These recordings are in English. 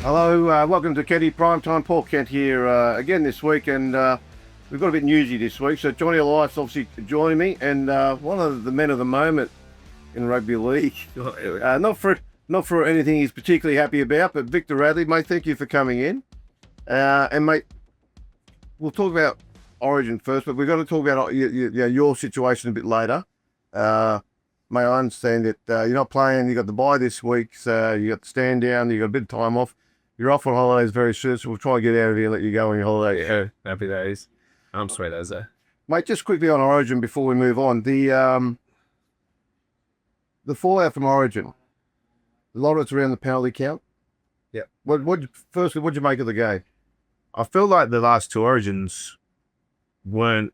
Hello, welcome to Kenty Primetime. Paul Kent here again this week, and we've got a bit newsy this week. So Johnny Life's obviously joining me, and one of the men of the moment in rugby league. Not for anything he's particularly happy about, but Victor Radley, mate, thank you for coming in. And mate, we'll talk about Origin first, but we're going to talk about your situation a bit later. Mate, I understand that you're not playing. You got the bye this week, so you got the stand down. You got a bit of time off. You're off on holidays very soon, so we'll try and get out of here and let you go on your holiday. Yeah, happy days. I'm sweet as though. Mate, just quickly on Origin before we move on. The fallout from Origin. A lot of it's around the penalty count. Yeah. Firstly, what'd you make of the game? I feel like the last two Origins weren't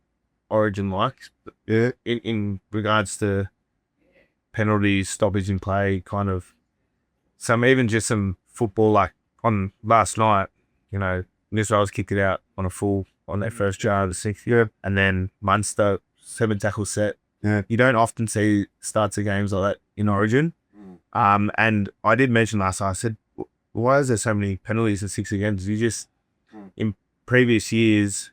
Origin-like. Yeah. In regards to penalties, stoppage in play, kind of even just some football, like on last night, New South Wales kicked it out on a full on their first jar of the sixth. Yeah. And then Munster, 7 tackle set. Yeah. You don't often see starts of games like that in Origin. And I did mention last night, I said, why is there so many penalties in 6 against? You just, in previous years,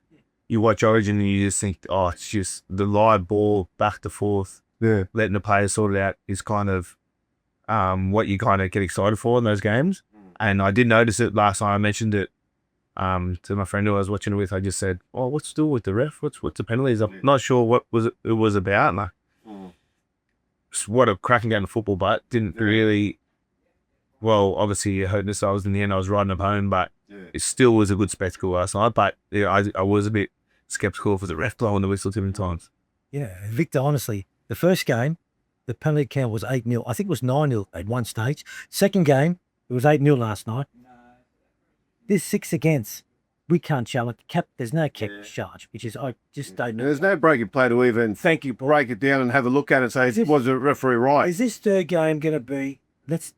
you watch Origin and you just think, oh, it's just the live ball back to forth. Yeah. Letting the players sort it out is kind of what you kind of get excited for in those games. And I did notice it last night. I mentioned it to my friend who I was watching it with. I just said, oh, what's still with the ref? What's the penalties? I'm not sure what it was about. Like, what a cracking game of football, but didn't really, well, obviously it hurt us. I was in the end, I was riding up home, but it still was a good spectacle last night. But yeah, I was a bit skeptical for the ref blowing the whistle too many times. Yeah, Victor, honestly, the first game, the penalty count was 8-0. I think it was 9-0 at one stage. Second game, it was 8-0 last night. This 6 against, we can't challenge. There's no charge, which is, I just don't know. There's no breaking play to even break it down and have a look at it and say, was the referee right? Is this third game going to be, let's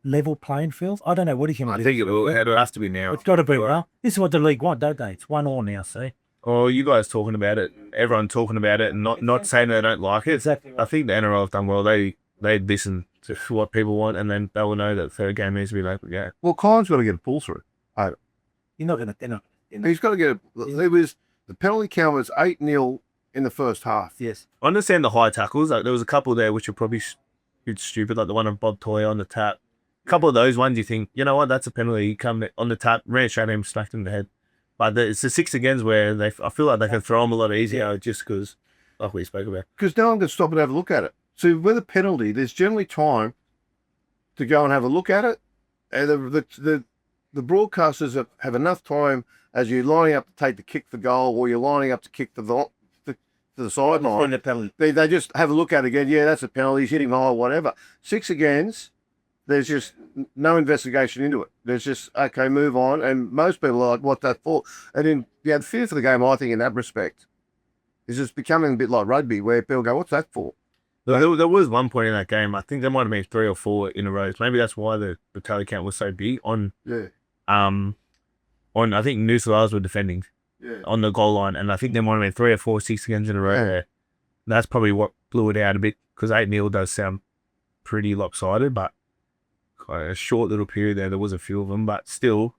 level playing field? I don't know. What do you think? I think it has to be now. It's got to be, well. This is what the league want, don't they? It's 1-1 now, see? Oh, you guys talking about it, everyone talking about it and not saying they don't like it. Exactly right. I think the NRL have done well. They listen to what people want and then they will know that the third game needs to be local. Yeah. Well, Collins got to get a pull through. You're not going to. He's got to get the penalty count was 8-0 in the first half. Yes. I understand the high tackles. Like, there was a couple there which are probably stupid, like the one of Bob Toy on the tap. A couple of those ones you think, you know what, that's a penalty. He come on the tap, ran straight at him, smacked him in the head. But it's the 6 against where I feel like they can throw them a lot easier just because, like we spoke about. Because no one can stop and have a look at it. So with a penalty, there's generally time to go and have a look at it. And the broadcasters have enough time as you're lining up to take the kick for goal or you're lining up to kick to the sideline. They just have a look at it again. Yeah, that's a penalty. He's hitting high, whatever. 6 against, there's just no investigation into it. There's just, okay, move on. And most people are like, what's that for? And then you have fear for the game, I think, in that respect. It's just becoming a bit like rugby where people go, what's that for? There was one point in that game, I think there might have been 3 or 4 in a row. Maybe that's why the tally count was so big on I think New South Wales were defending on the goal line, and I think there might have been 3 or 4 6 against in a row there. That's probably what blew it out a bit, because 8-0 does sound pretty lopsided, but a short little period there was a few of them, but still,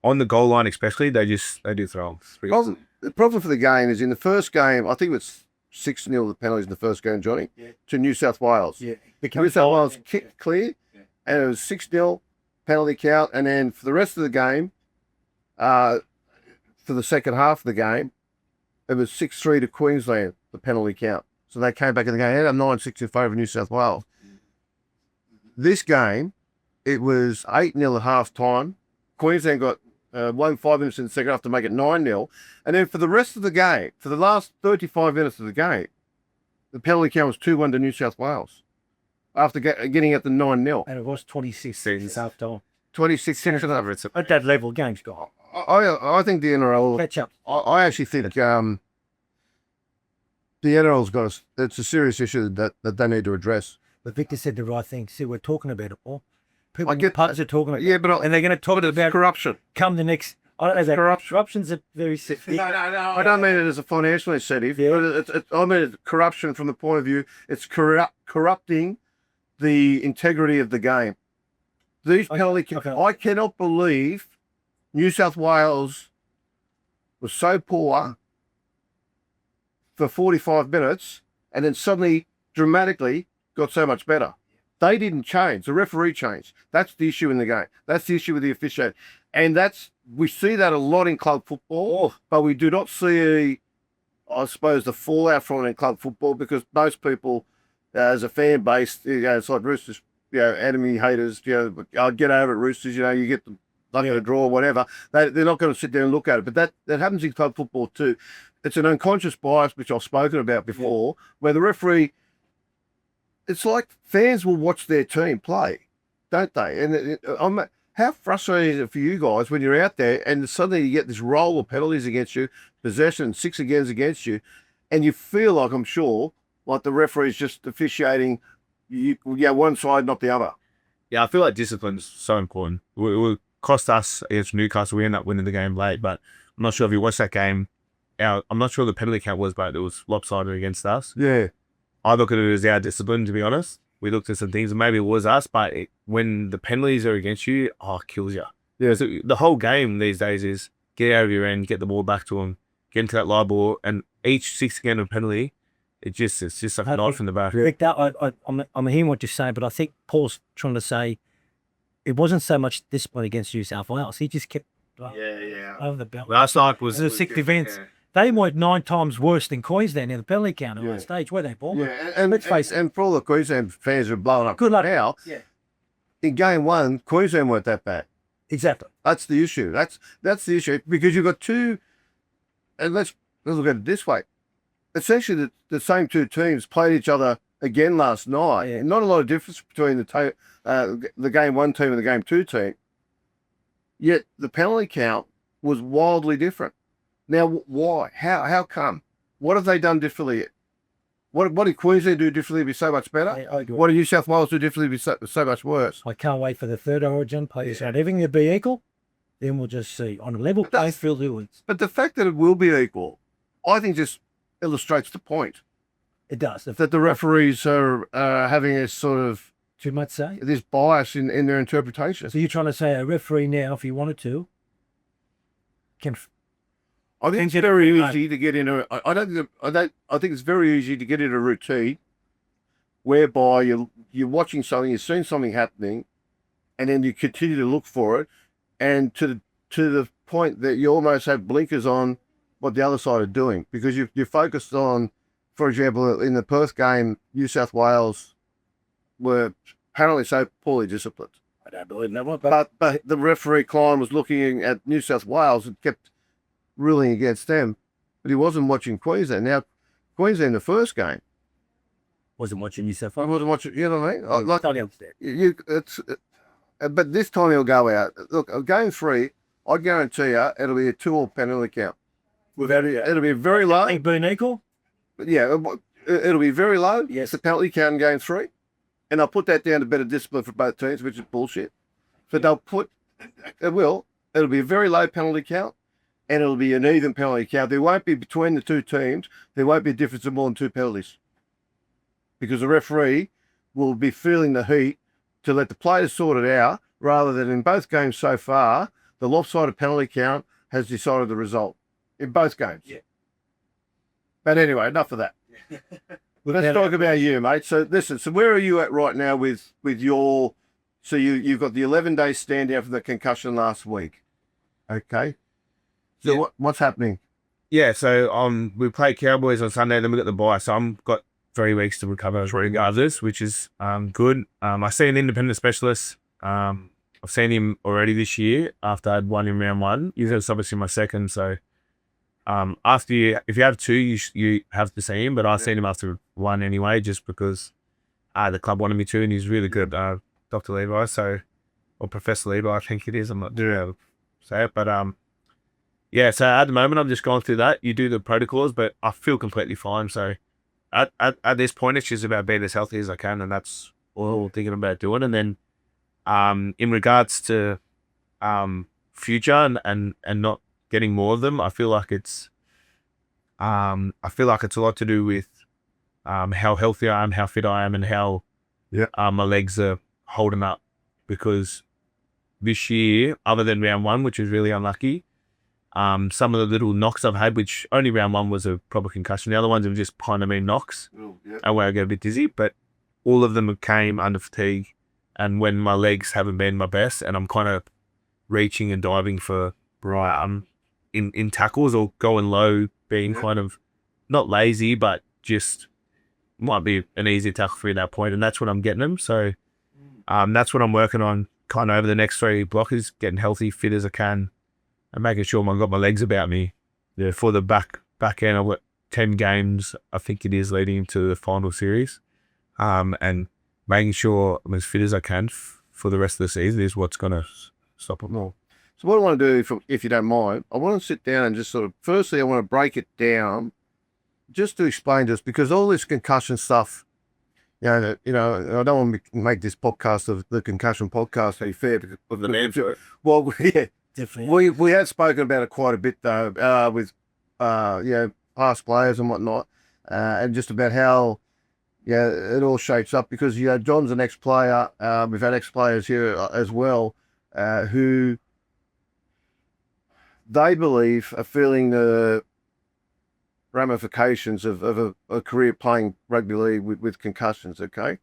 on the goal line especially, they do throw them. The problem for the game is in the first game, I think it was 6-0 the penalties in the first game, Johnny, to New South Wales. Yeah. New South Wales kicked clear, and it was 6-0 penalty count, and then for the rest of the game, for the second half of the game, it was 6-3 to Queensland, the penalty count. So they came back in the game, they had a 9-6 in favour of New South Wales. This game, it was 8-0 at half time. Queensland got won 5 minutes in the second half to make it 9-0. And then for the rest of the game, for the last 35 minutes of the game, the penalty count was 2-1 to New South Wales after getting at the 9-0. And it was 26 at half time. 26 cents over. At that level, game's gone. I think the NRL... Catch up. I actually think the NRL's got it's a serious issue that they need to address. But Victor said the right thing. See, we're talking about it all. People I get pubs are talking about it. Yeah, but and they're going to talk about corruption. Come the next... I don't know that corruption's a very... No. I don't mean it as a financial incentive. Yeah. But I mean it's corruption from the point of view, it's corrupting the integrity of the game. These penalty okay. I cannot believe New South Wales was so poor for 45 minutes and then suddenly dramatically got so much better. They didn't change. The referee changed. That's the issue in the game. That's the issue with the officiating. And we see that a lot in club football, but we do not see, I suppose, the fallout from it in club football because most people, as a fan base, it's like Roosters, enemy haters, I'll get over it, Roosters, you get them lucky to draw or whatever. They're not going to sit there and look at it. But that happens in club football too. It's an unconscious bias, which I've spoken about before, where the referee, it's like fans will watch their team play, don't they? And how frustrating is it for you guys when you're out there and suddenly you get this roll of penalties against you, possession, 6 against you, and you feel like, I'm sure, like the referee's just officiating, one side, not the other. Yeah, I feel like discipline's so important. It will cost us against Newcastle. We end up winning the game late, but I'm not sure if you watched that game. I'm not sure the penalty count was, but it was lopsided against us. Yeah. I look at it as our discipline, to be honest. We looked at some things, and maybe it was us, but when the penalties are against you, it kills you. Yeah. So the whole game these days is get out of your end, get the ball back to them, get into that live ball, and each 6 again of penalty, it's just like a knife in the back. Rick, I'm hearing what you're saying, but I think Paul's trying to say it wasn't so much discipline against New South Wales. He just kept over the belt. Last night was the 6 events. Yeah. They were 9 times worse than Queensland in the penalty count on stage, were they, Paul? Yeah, and let's face it, and for all the Queensland fans who are blowing up good luck now, in game 1, Queensland weren't that bad. Exactly. That's the issue. That's the issue because you've got two, and let's look at it this way. Essentially, the same 2 teams played each other again last night. Yeah. Not a lot of difference between the game 1 team and the game 2 team. Yet the penalty count was wildly different. Now, why? How come? What have they done differently? What did Queensland do differently to be so much better? I agree. What did New South Wales do differently to be so much worse? I can't wait for the third origin. Players out everything to be equal. Then we'll just see on a level playing field who wins. But the fact that it will be equal, I think, just illustrates the point. It does. That the referees are having a sort of, too much say, this bias in their interpretation. So you're trying to say a referee now, if he wanted to, can. I think it's very easy to get into. I think it's very easy to get into a routine whereby you're watching something, you've seen something happening, and then you continue to look for it, and to the point that you almost have blinkers on what the other side are doing because you're focused on, for example, in the Perth game, New South Wales were apparently so poorly disciplined. I don't believe that one, but the referee Klein was looking at New South Wales and kept ruling against them, but he wasn't watching Queensland. Now, Queensland, the first game, wasn't watching New South I Wales. wasn't watching. You know what I mean? Totally understand. But this time he'll go out. Look, game 3, I guarantee you, it'll be a 2-2 penalty count. It'll be very low. Think being equal? Yeah, it'll be very low. Yes. The penalty count in game 3, and I'll put that down to better discipline for both teams, which is bullshit. But it'll be a very low penalty count. And it'll be an even penalty count. There won't be, between the 2 teams, there won't be a difference of more than 2 penalties. Because the referee will be feeling the heat to let the players sort it out, rather than in both games so far, the lopsided penalty count has decided the result. In both games. Yeah. But anyway, enough of that. Let's talk about you, mate. So listen, so where are you at right now with your, so you've got the 11-day stand down for the concussion last week. Okay. So what's happening? Yeah, so we play Cowboys on Sunday, then we got the bye. So I've got 3 weeks to recover regardless, which is good. I see an independent specialist. I've seen him already this year after I had 1 in round 1. He's obviously my second. So if you have 2, you have to see him. But I've seen him after 1 anyway, just because the club wanted me to, and he's really good. Dr. Levi, or Professor Levi, I think it is. I'm not doing how to say it, but yeah, so at the moment, I'm just going through that. You do the protocols, but I feel completely fine. So at this point, it's just about being as healthy as I can, and that's all I'm thinking about doing. And then in regards to future and not getting more of them, I feel like it's a lot to do with how healthy I am, how fit I am, and how my legs are holding up. Because this year, other than round one, which was really unlucky. Some of the little knocks I've had, which only round one was a proper concussion. The other ones have just kind of been knocks, and where I get a bit dizzy. But all of them came under fatigue, and when my legs haven't been my best, and I'm kind of reaching and diving for in tackles or going low, being kind of not lazy, but just might be an easy tackle for you at that point, and that's when I'm getting them. So that's what I'm working on kind of over the next 3 blockers, getting healthy, fit as I can, and making sure I've got my legs about me. Yeah, for the back end, I've got 10 games, I think it is, leading into the final series, and making sure I'm as fit as I can for the rest of the season is what's going to stop it more. So what I want to do, if you don't mind, I want to sit down and just sort of, firstly, I want to break it down just to explain to us, because all this concussion stuff, I don't want to make this podcast of the concussion podcast any fair, because of the name to it. Well, yeah, definitely. We had spoken about it quite a bit though, with past players and whatnot, and just about how it all shapes up, because John's an ex-player. We've had ex-players here as well, who they believe are feeling the ramifications of a career playing rugby league with concussions, okay?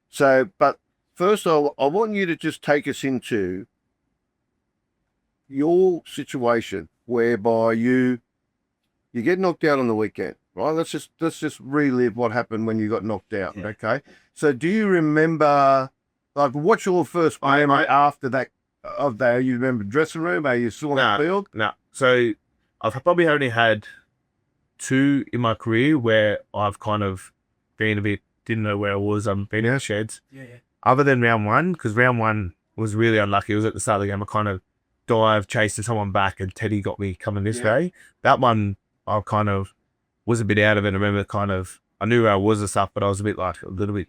So, but first I want you to just take us into your situation whereby you get knocked out on the weekend, right? Let's just relive what happened when you got knocked out, okay? So do you remember, like, what's your first memory after that, of that? You remember dressing room? Are you still on the field? No. So I've probably only had 2 in my career where I've kind of been a bit, didn't know where I was. I've been in the sheds. Other than round one, because round one was really unlucky. It was at the start of the game. I kind of dived, chasing someone back, and Teddy got me coming this way. That one, I kind of was a bit out of it. I remember I knew where I was and stuff, but I was a little bit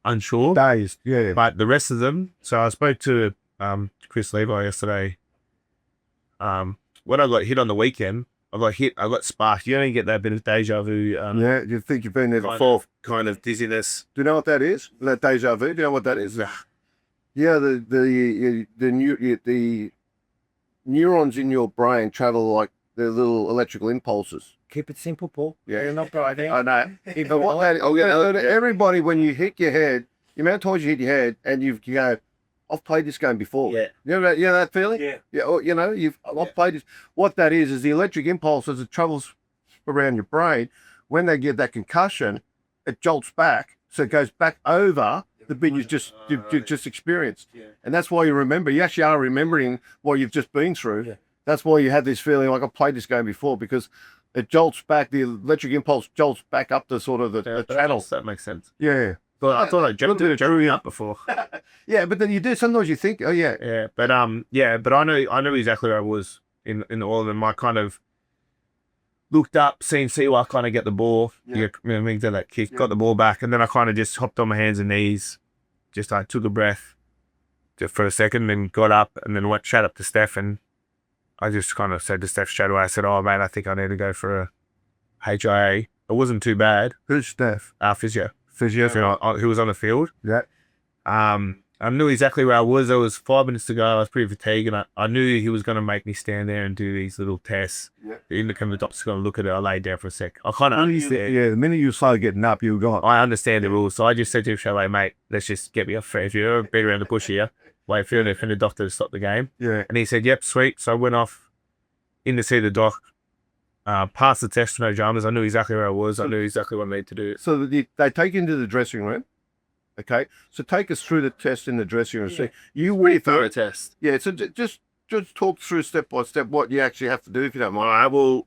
unsure. Dazed, But the rest of them, so I spoke to Chris Levi yesterday. When I got hit on the weekend, I got sparked. You only get that bit of deja vu. You think you've been there before. Kind of dizziness. Do you know what that is? That deja vu? Do you know what that is? Yeah, the neurons in your brain travel like they're little electrical impulses. Keep it simple, Paul. Yeah, you're not right there. I know. But what that, everybody, when you hit your head, the amount of times you hit your head, and you go, I've played this game before. Yeah. You know that feeling? Yeah. Yeah. Or, I've played this. What that is the electric impulse as it travels around your brain. When they get that concussion, it jolts back, so it goes back over the bit you've just experienced. Yeah. And that's why you remember. You actually are remembering what you've just been through. Yeah. That's why you had this feeling like I've played this game before, because it jolts back. The electric impulse jolts back up to sort of the channel. That makes sense. Yeah. But I thought I jumped up before. Yeah, but then you do. Sometimes you think, oh yeah. Yeah, but I know exactly where I was in all of them. I kind of looked up, seen Siwa kind of get the ball. Yeah. You did that kick, got the ball back, and then I kind of just hopped on my hands and knees. Just I took a breath just for a second, then got up, and then went straight up to Steph, and I just kind of said to Steph straight away, I said, "Oh mate, I think I need to go for a HIA." It wasn't too bad. Who's Steph? Physio, who was on the field. Yeah. I knew exactly where I was. There was 5 minutes to go. I was pretty fatigued, and I knew he was going to make me stand there and do these little tests. Yeah. The independent doctor's going to look at it. I laid down for a sec. I kind of understand. Yeah, the minute you started getting up, you were gone. I understand the rules, so I just said to him straight away, mate, let's just get me off. If you're beat around the bush here, wait for the doctor to stop the game. Yeah. And he said, yep, sweet. So I went off in to see the doc. Passed the test, no dramas. I knew exactly where I was. I knew exactly what I needed to do. So they take you into the dressing room. Okay, so take us through the test in the dressing room. So you went through a test. Yeah, so just talk through step by step what you actually have to do, if you don't mind. All right, well,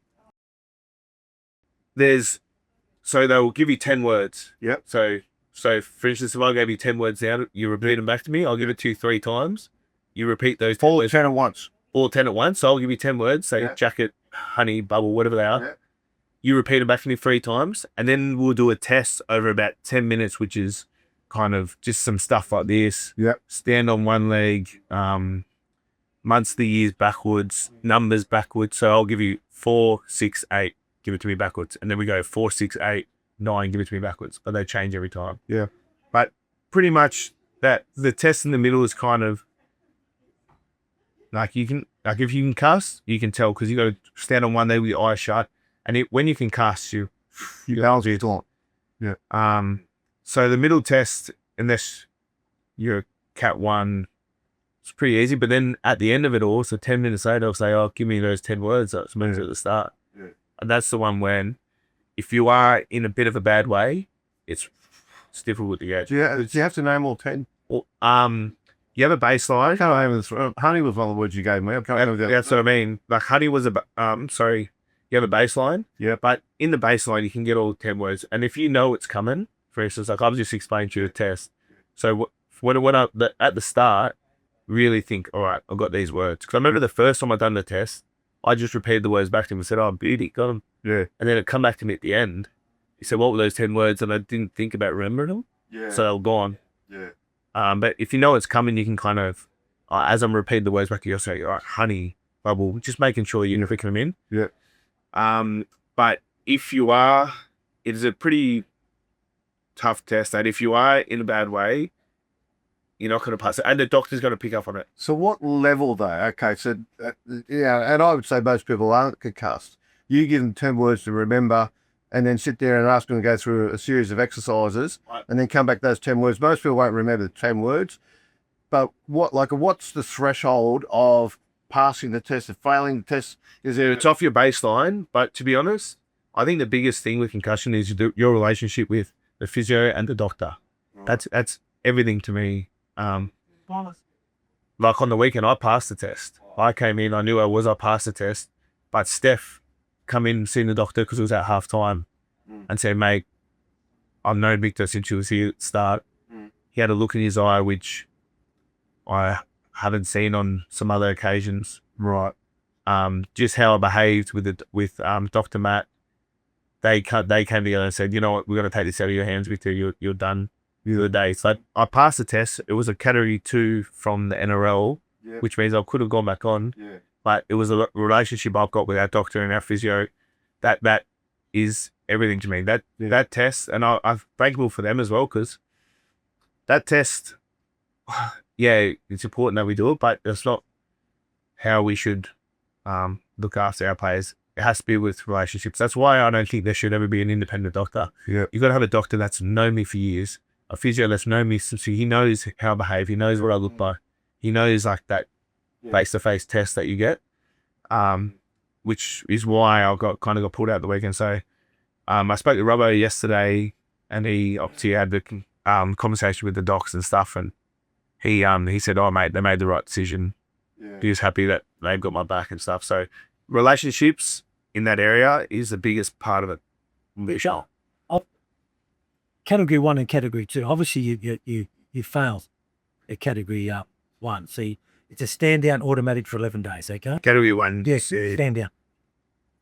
so they will give you 10 words. Yep. So for instance, if I gave you 10 words down, you repeat them back to me. I'll give it to you 3 times. You repeat those 10 words. 10 at once. All 10 at once. So I'll give you 10 words. Say jacket, honey, bubble, whatever they are. Yeah. You repeat them back to me 3 times, and then we'll do a test over about 10 minutes, which is kind of just some stuff like this. Yep. Stand on one leg, months, the years backwards, numbers backwards. So I'll give you 4, 6, 8, give it to me backwards. And then we go 4, 6, 8, 9, give it to me backwards. But they change every time. Yeah. But pretty much the test in the middle is kind of Like if you can cuss, you can tell because you got to stand on one leg with your eyes shut, and when you can cuss, you balance your thought. Yeah. So the middle test, unless you're Cat 1, it's pretty easy. But then at the end of it all, so 10 minutes later, they'll say, "Oh, give me those 10 words that was mentioned at the start." Yeah. And that's the one when, if you are in a bit of a bad way, it's difficult to get. Do you have to name all 10? Well, you have a baseline. I can't remember this. Honey was one of the words you gave me. I can't remember the That's what I mean. Like honey was sorry, you have a baseline. Yeah. But in the baseline, you can get all 10 words. And if you know it's coming, for instance, like I've just explained to you the test. So when at the start, really think, all right, I've got these words. Because I remember the first time I done the test, I just repeated the words back to him and said, "Oh, beauty, got them." Yeah. And then it come back to me at the end. He said, "What were those 10 words?" And I didn't think about remembering them. Yeah. So they were gone. Yeah. But if you know it's coming, you can kind of, as I'm repeating the words back to you, I'll say, "All right, honey, bubble," just making sure you're picking them in. Yeah. But if you are, it is a pretty tough test that if you are in a bad way, you're not going to pass it. And the doctor's going to pick up on it. So what level though? Okay, so yeah, and I would say most people aren't concussed. You give them 10 words to remember, and then sit there and ask them to go through a series of exercises, Right. and then come back those 10 words. Most people won't remember the 10 words, but what's the threshold of passing the test and failing the test? Is there? It's off your baseline, but to be honest, I think the biggest thing with concussion is your relationship with the physio and the doctor. Right. That's everything to me. Like on the weekend, I passed the test. I came in, I knew I passed the test, but Steph come in, seen the doctor because it was at half time, and said, "Mate, I've known Victor since she was here at the start." He had a look in his eye, which I haven't seen on some other occasions. Right. Just how I behaved with Dr. Matt. They came together and said, "You know what, we're going to take this out of your hands, Victor. You're done the other day." So I passed the test. It was a category 2 from the NRL, which means I could have gone back on. Yeah. But it was a relationship I've got with our doctor and our physio. That is everything to me. That test, and I'm thankful for them as well, because that test, yeah, it's important that we do it, but that's not how we should look after our players. It has to be with relationships. That's why I don't think there should ever be an independent doctor. Yeah. You've got to have a doctor that's known me for years, a physio that's known me, so he knows how I behave, he knows what I look like, he knows like that face-to-face test that you get, which is why I got pulled out the weekend. So I spoke to Robbo yesterday, and he obviously had the conversation with the docs and stuff, and he said, "Oh mate, they made the right decision." Yeah. He was happy that they've got my back and stuff. So relationships in that area is the biggest part of it. Sure. Category 1 and Category 2. Obviously, you failed at Category 1. See, it's a stand down automatic for 11 days. Okay. Category 1. Yes. Stand down.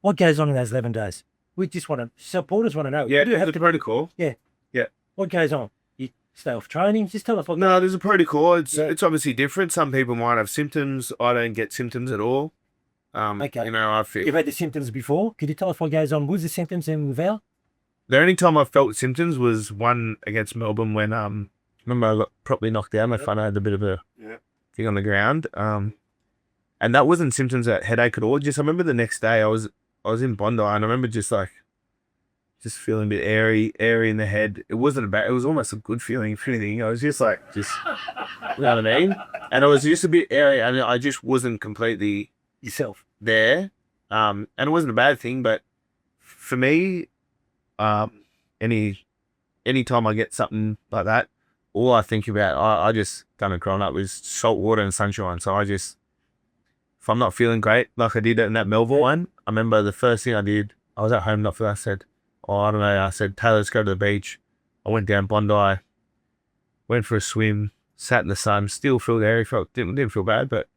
What goes on in those 11 days? We just want to. Supporters want to know. Yeah, You do have the to. protocol. Yeah. Yeah. What goes on? You stay off training. Just tell us what. No, there's a protocol. It's Yeah. it's obviously different. Some people might have symptoms. I don't get symptoms at all. Okay. You know, I feel You've had the symptoms before. Could you tell us what goes on with the symptoms and without? the only time I felt symptoms was one against Melbourne when remember I got properly knocked down. My front, I had a bit of a thing on the ground. And that wasn't symptoms that headache at all. Just I remember the next day I was in Bondi, and I remember just feeling a bit airy in the head. It wasn't it was almost a good feeling, if anything. I was just you know what I mean? And I was just a bit airy, and I just wasn't completely Yourself. there. And it wasn't a bad thing, but for me, any time I get something like that, all I think about, I just done it growing up, was salt water and sunshine. So if I'm not feeling great, like I did in that Melville one, I remember the first thing I did, I was at home, I said, I don't know, I said, "Taylor, let's go to the beach." I went down Bondi, went for a swim, sat in the sun, still felt airy, didn't feel bad, but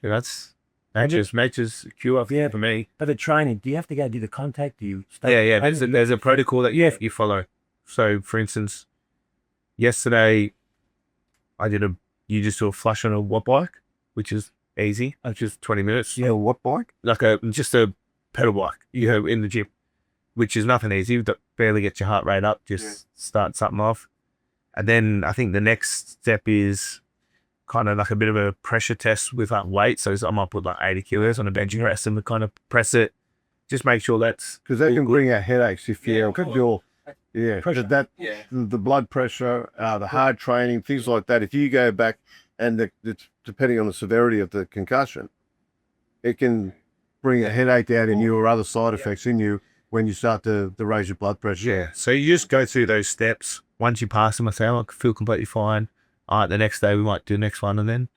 you know, that's nature's cure for me. But the training, do you have to go do the contact? Do you stay? Yeah. There's a protocol that you follow. So, for instance, yesterday you just do a flush on a watt bike, which is easy. It's just 20 minutes. Yeah. What bike? Like just a pedal bike you have in the gym, which is nothing easy. Barely get your heart rate up. Just start something off, and then I think the next step is kind of like a bit of a pressure test with like weight. So I might put like 80 kilos on a bench press and kind of press it. Just make sure that's because that can bring out headaches if you're Pressure. the blood pressure, the hard training, things like that. If you go back and depending on the severity of the concussion, it can bring a headache out in you or other side effects in you when you start to raise your blood pressure. Yeah. So you just go through those steps. Once you pass them, I say, I feel completely fine. All right, the next day we might do the next one, and then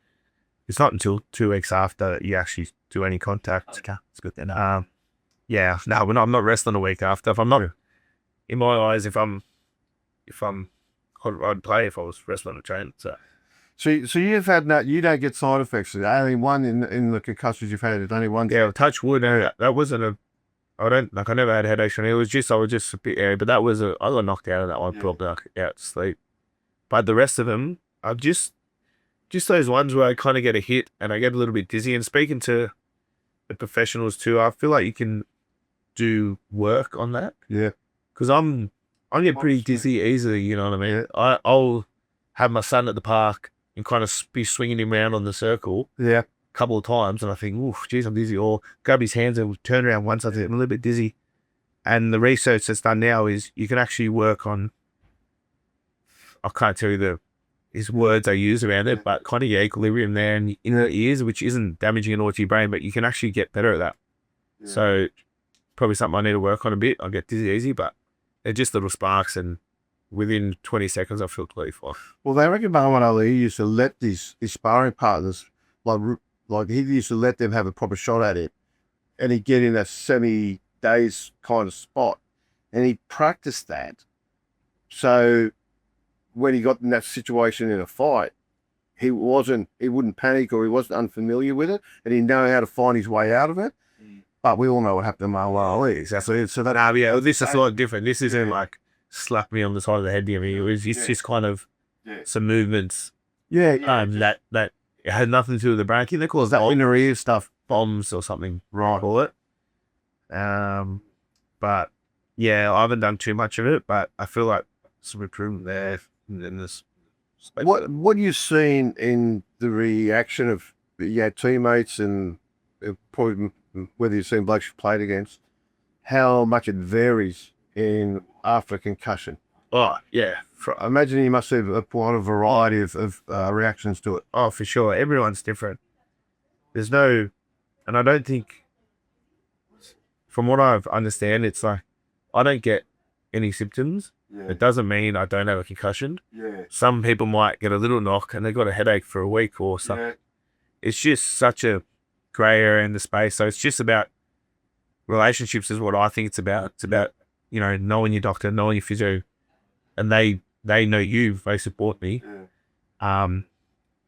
it's not until 2 weeks after you actually do any contact. Okay, it's good then. No, I'm not resting a week after. If I'm not, in my eyes, I'd play if I was wrestling on a train. So you've had you don't get side effects. Only one in the concussions you've had. It's only one. Yeah, touch wood. That wasn't I never had headaches. It was just, I was just a bit airy, but I got knocked out of that one, probably out to sleep. But the rest of them, I'm just those ones where I kind of get a hit and I get a little bit dizzy. And speaking to the professionals too, I feel like you can do work on that. Yeah. Because I get pretty dizzy easily, you know what I mean? I'll have my son at the park and kind of be swinging him around on the circle. Yeah. Couple of times and I think, oh, geez, I'm dizzy, or grab his hands and turn around once, I think I'm a little bit dizzy. And the research that's done now is you can actually work on, I can't tell you his words I use around it, but kind of your equilibrium there and in the ears, which isn't damaging at all to your brain, but you can actually get better at that. Yeah. So probably something I need to work on a bit. I get dizzy easy, but they're just little sparks, and within 20 seconds I feel completely fine. Well, they reckon Muhammad Ali used to let his sparring partners, like he used to let them have a proper shot at it, and he'd get in that semi-dazed kind of spot, and he practiced that. So when he got in that situation in a fight, he wouldn't panic, or he wasn't unfamiliar with it, and he'd know how to find his way out of it. But we all know what happened to Muhammad Ali. So that this is a lot different. This isn't like slap me on the side of the head. It's just kind of some movements. That it had nothing to do with the brain. I think they call it that inner ear stuff, bombs or something. Right. Call it. But yeah, I haven't done too much of it, but I feel like some improvement there in this space. What you've seen in the reaction of your teammates and probably whether you've seen blokes you've played against, how much it varies after a concussion? Oh, yeah. I imagine you must have quite a variety of reactions to it. Oh, for sure. Everyone's different. There's no, and I don't think, from what I understand, it's like, I don't get any symptoms. Yeah. It doesn't mean I don't have a concussion. Yeah. Some people might get a little knock and they've got a headache for a week or something. Yeah. It's just such a grey area in the space. So it's just about relationships is what I think it's about. It's about, knowing your doctor, knowing your physio, and they know you, they support me. Yeah.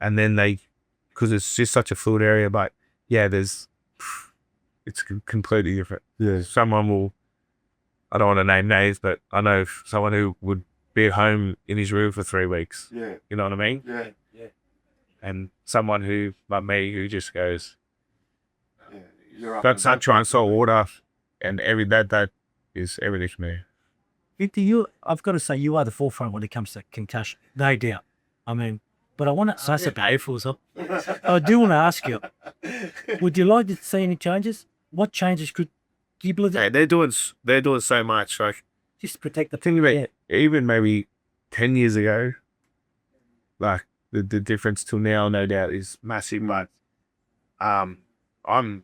And then because it's just such a fluid area, but yeah, it's completely different. Yeah. Someone will, I don't want to name names, but I know someone who would be at home in his room for 3 weeks. Yeah. You know what I mean? Yeah. Yeah. And someone who, like me, who just goes, got sunshine, salt water, and that is everything for me. I've got to say, you are the forefront when it comes to concussion, no doubt. I mean, but I want to. That's a painful, so I do want to ask you: would you like to see any changes? What changes could you believe? Yeah, they're doing so much. Like, just protect the thing about even maybe 10 years ago, like the difference till now, no doubt, is massive. But I don't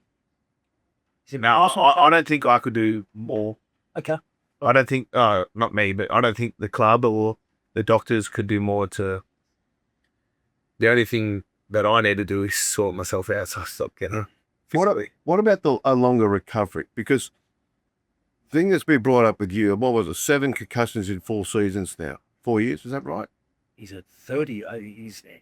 think I could do more. Okay. I don't think, not me, but I don't think the club or the doctors could do more to. The only thing that I need to do is sort myself out, so I stop getting. What about a longer recovery? Because the thing that's been brought up with you, what was it, 7 concussions in 4 seasons now? 4 years, is that right? He's at 30. He's there.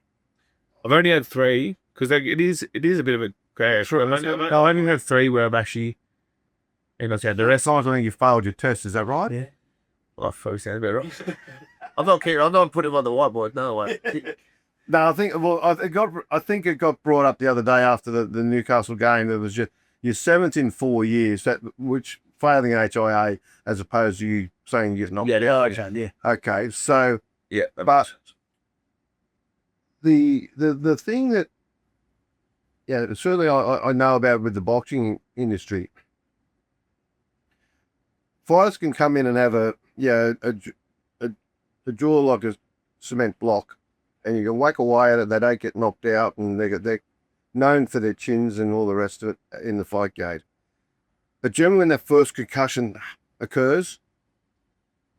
I've only had 3 because it is a bit of a grey. I only had 3 where I've actually. The rest times I think you failed your test, is that right? Yeah. Well, I sounds a bit right. I'm not kidding. I'm not putting him on the whiteboard. No way. No, I think it got brought up the other day after the Newcastle game. There was just your 7th in 4 years, which failing HIA as opposed to you saying you've not. Yeah. Okay, so yeah, but the thing that, yeah, certainly I know about with the boxing industry. Fighters can come in and have a jaw like a cement block, and you can whack away at it. They don't get knocked out, and they're known for their chins and all the rest of it in the fight gate. But generally, when that first concussion occurs,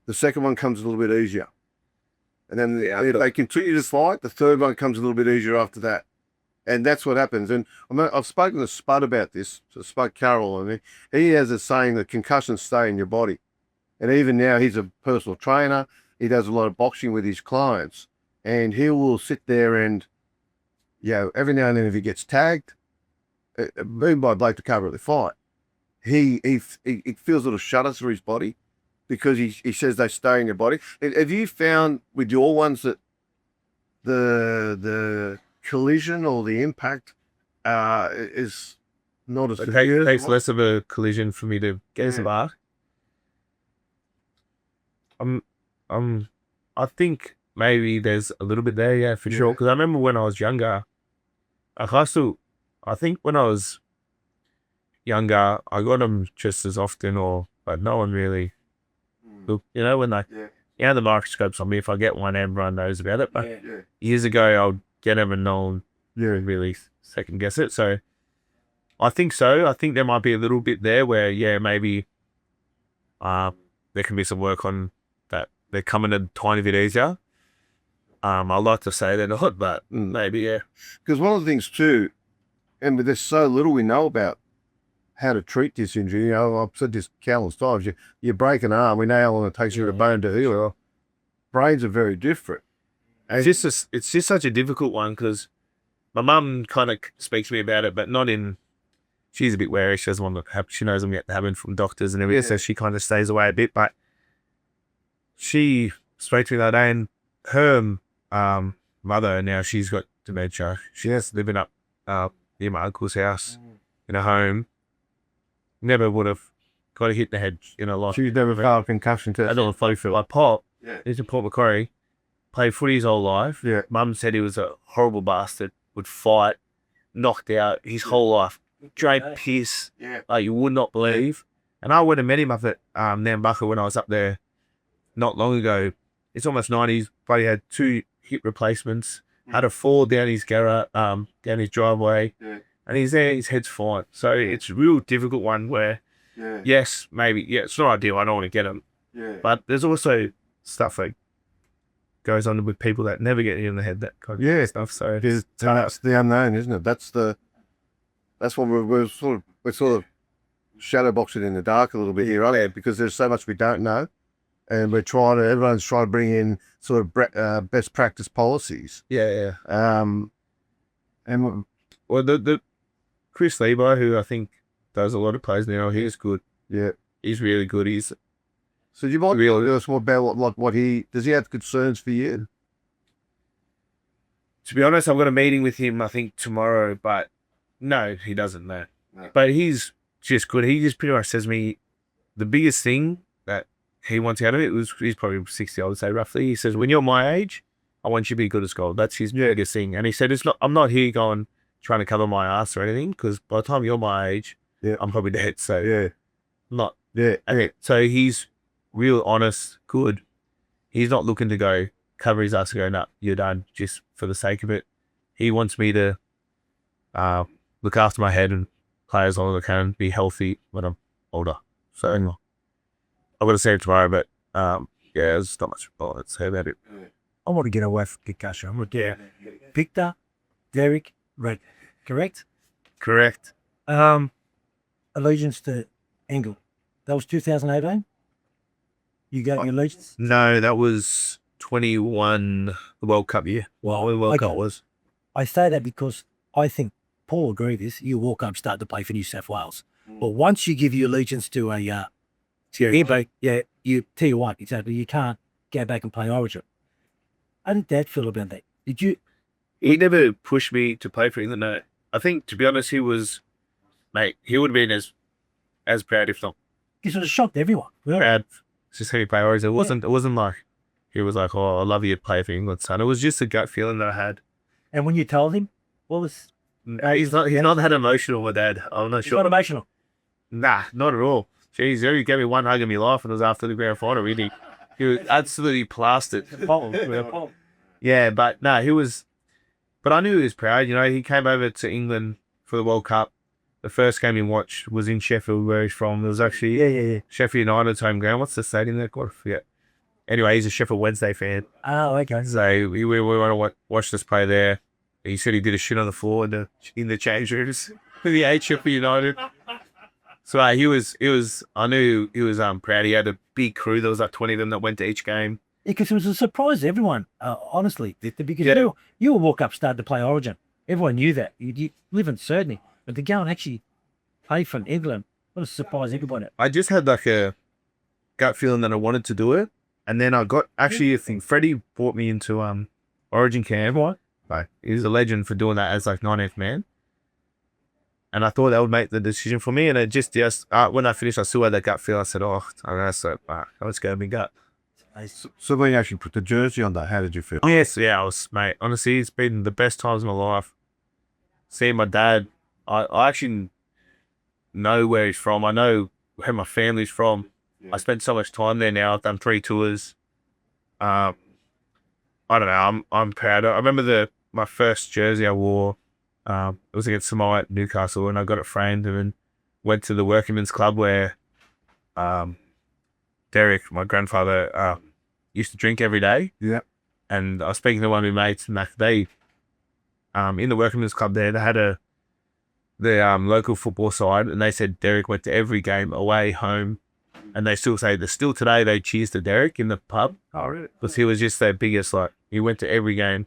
the second one comes a little bit easier. And then they continue to fight. The third one comes a little bit easier after that. And that's what happens. And I've spoken to Spud about this. So Spud Carroll, and he has a saying that concussions stay in your body. And even now, he's a personal trainer. He does a lot of boxing with his clients. And he will sit there and, every now and then if he gets tagged, even by a bloke to cover the fight, he feels little shudders through his body because he says they stay in your body. Have you found with your ones that the collision or the impact is not as severe? It takes less of a collision for me to get a bar. I think maybe there's a little bit there, for sure. Because I remember when I was younger, I think when I was younger, I got them just as often, but no one really looked, when the microscope's on me, if I get one, everyone knows about it. But years ago, I'll get them and no one really second guess it. So I think so. I think there might be a little bit there where, maybe there can be some work on that. They're coming a tiny bit easier. I'd like to say they're not, but maybe, Because one of the things too, and there's so little we know about how to treat this injury. I've said this countless times. You break an arm, we know how long it takes you to bone to heal. Brains are very different. And it's just such a difficult one because my mum kind of speaks to me about it, but not in. She's a bit wary. She doesn't want to have. She knows I'm getting having from doctors and everything, so she kind of stays away a bit. But she spoke to me that day, and her mother now she's got dementia. She has living up near my uncle's house in a home. Never would have got a hit in the head in her life. She's never felt a concussion test. I don't flow through. My pop, he's in Port Macquarie, played footy his whole life. Yeah. Mum said he was a horrible bastard, would fight, knocked out his whole life. Drained piss, like you would not believe. And I went and met him up at Nambucca when I was up there not long ago. It's almost 90s, but he had 2 hip replacements, had a fall down his garage, down his driveway, and he's there, his head's fine. So it's a real difficult one where, yes, maybe, it's not ideal, I don't want to get him. But there's also stuff that goes on with people that never get hit in the head, that kind of stuff. So that's the unknown, isn't it? That's what we're sort of shadow boxing in the dark a little bit here, aren't we? Because there's so much we don't know. And everyone's trying to bring in sort of best practice policies. And the Chris Levi, who I think does a lot of plays now, he's good. Yeah, he's really good. So you might really tell us more about what does he have concerns for you? To be honest, I've got a meeting with him I think tomorrow, but no, he doesn't. No. But he's just good. He just pretty much says to me the biggest thing that he wants out of it he's probably 60, I would say roughly. He says, when you're my age, I want you to be good as gold. That's his biggest thing. And he said, I'm not here trying to cover my ass or anything, because by the time you're my age, I'm probably dead. So not. So he's real honest, good. He's not looking to go cover his ass and go, no, you're done, just for the sake of it. He wants me to look after my head and play as long as I can, be healthy when I'm older. So I'm going to say it tomorrow, but there's not much more to say about it. I want to get away from concussion. I'm going to get Victor, Derek, Red. Correct? Correct. Allegiance to Engel. That was 2018? You got your allegiance? No, that was 21, the World Cup year. Well, the World Cup was. I say that because I think Paul will agree with this. You walk up, start to play for New South Wales. But once you give your allegiance to a you tell you what, exactly, you can't go back and play Origin. How did Dad feel about that? Did you? He never pushed me to play for England. No. I think, to be honest, he would have been as proud, if not. This would have shocked everyone. Proud. It's just how he play Origin. It wasn't like he was like, oh, I love you to play for England, son. It was just a gut feeling that I had. And when you told him, what was He's not that emotional, my dad. I'm not it's sure. not emotional? Nah, not at all. Jeez, he gave me one hug in my life, and it was after the grand final. Really, he was absolutely plastered. Yeah, but no, he was. But I knew he was proud. You know, he came over to England for the World Cup. The first game he watched was in Sheffield, where he's from. It was actually Yeah. Sheffield United's home ground. What's the stadium there? God, I forget. Anyway, he's a Sheffield Wednesday fan. Oh, okay. So we want to watch us play there. He said he did a shit on the floor in the change rooms for the Sheffield United. So he was. I knew he was proud. He had a big crew. There was like 20 of them that went to each game. Yeah, because it was a surprise to everyone, honestly. Because Yeah. you would walk up, start to play Origin. Everyone knew that. You live in Sydney. But to go and actually play for England, what a surprise everybody. I just had like a gut feeling that I wanted to do it. And then I got, actually, I think Freddie brought me into Origin camp. What? Right. He's a legend for doing that as like 19th man. And I thought that would make the decision for me. And it just when I finished, I still had that gut feel. I said, oh, that's like, let's go me gut. So when you actually put the jersey on that, how did you feel? Oh, yes, yeah, I was, mate. Honestly, it's been the best times of my life. Seeing my dad, I actually know where he's from. I know where my family's from. I spent so much time there now. I've done 3 tours. I don't know. I'm proud. I remember my first jersey I wore. It was against Samoa at Newcastle, and I got it framed and then went to the Workingmen's Club where Derek, my grandfather, used to drink every day. Yeah. And I was speaking to one of my mates, and they, in the Workingmen's Club there, they had the local football side, and they said Derek went to every game, away, home, and they still say that still today they cheers to Derek in the pub. Oh, really? Because he was just their biggest, like, he went to every game.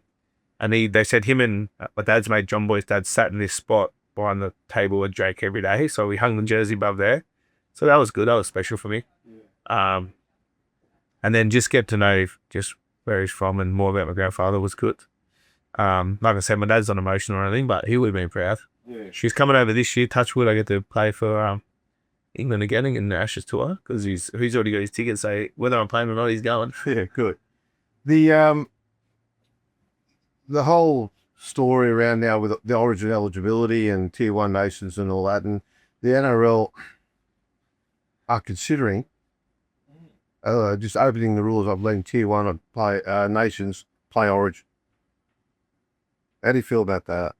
And they said him and my dad's mate, John Boy's dad, sat in this spot behind the table with Drake every day. So we hung the jersey above there. So that was good. That was special for me. Yeah. And then just get to know just where he's from and more about my grandfather was good. Like I said, my dad's not emotional or anything, but he would have been proud. Yeah. She's coming over this year. Touch wood, I get to play for England again in the Ashes tour because he's already got his ticket. So whether I'm playing or not, he's going. Yeah, good. The whole story around now with the Origin eligibility and Tier 1 nations and all that, and the NRL are considering just opening the rules of letting Tier 1 nations play Origin. How do you feel about that?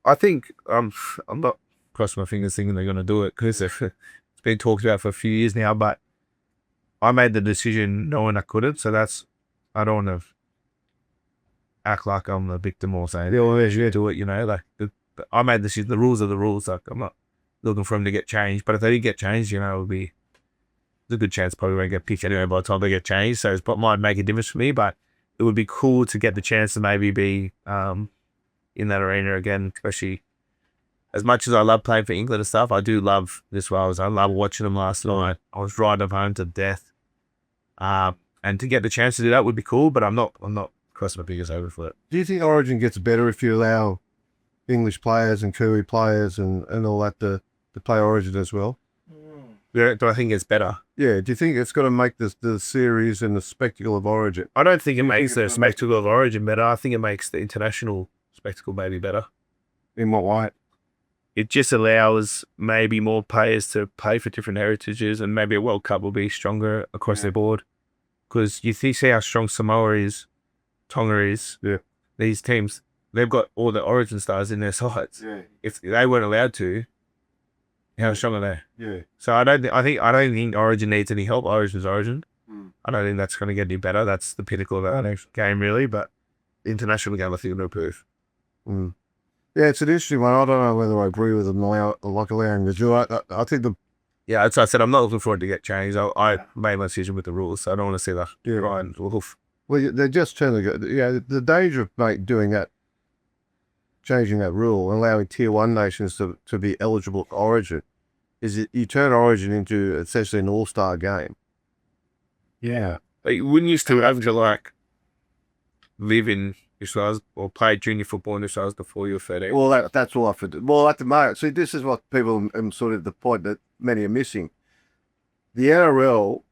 I think I'm not crossing my fingers thinking they're going to do it because it's been talked about for a few years now, but I made the decision knowing I couldn't, so I don't want to act like I'm the victim or saying, oh, you do it, you know, like I made the decision, the rules are the rules, like I'm not looking for them to get changed, but if they did get changed, you know, there's a good chance probably won't get picked anyway by the time they get changed, so it might make a difference for me, but it would be cool to get the chance to maybe be in that arena again, especially as much as I love playing for England and stuff, I do love this Wales. I love watching them last night. I was riding them home to death. And to get the chance to do that would be cool, but I'm not crossing my fingers over for it. Do you think Origin gets better if you allow English players and Kiwi players and all that to play Origin as well? Yeah, do I think it's better? Yeah, do you think it's got to make the series and the spectacle of Origin? I don't think it makes the spectacle of Origin better. I think it makes the international spectacle maybe better. In what way? It just allows maybe more players to play for different heritages, and maybe a World Cup will be stronger across the board. Because you see how strong Samoa is, Tonga is. Yeah. These teams, they've got all the Origin stars in their sides. Yeah. If they weren't allowed to, how strong are they? Yeah. So I don't think Origin needs any help. Origin's Origin. I don't think that's going to get any better. That's the pinnacle of our game, really. But the international game, I think, will improve. Yeah, it's an interesting one. I don't know whether I agree with them like allowing the do. I think yeah, that's what I said. I'm not looking for it to get changed. I made my decision with the rules, so I don't want to see that. Yeah. Ryan Wolf. Well, they're just trying to go. Yeah, the danger of doing that, changing that rule, allowing Tier 1 nations to be eligible for Origin, is that you turn Origin into essentially an all-star game. Yeah. Like, you wouldn't used to have to like live in New South Wales or play junior football in New South Wales before you were 13. Well, that's all I could do. Well, at the moment, see, this is what people sort of the point that many are missing. The NRL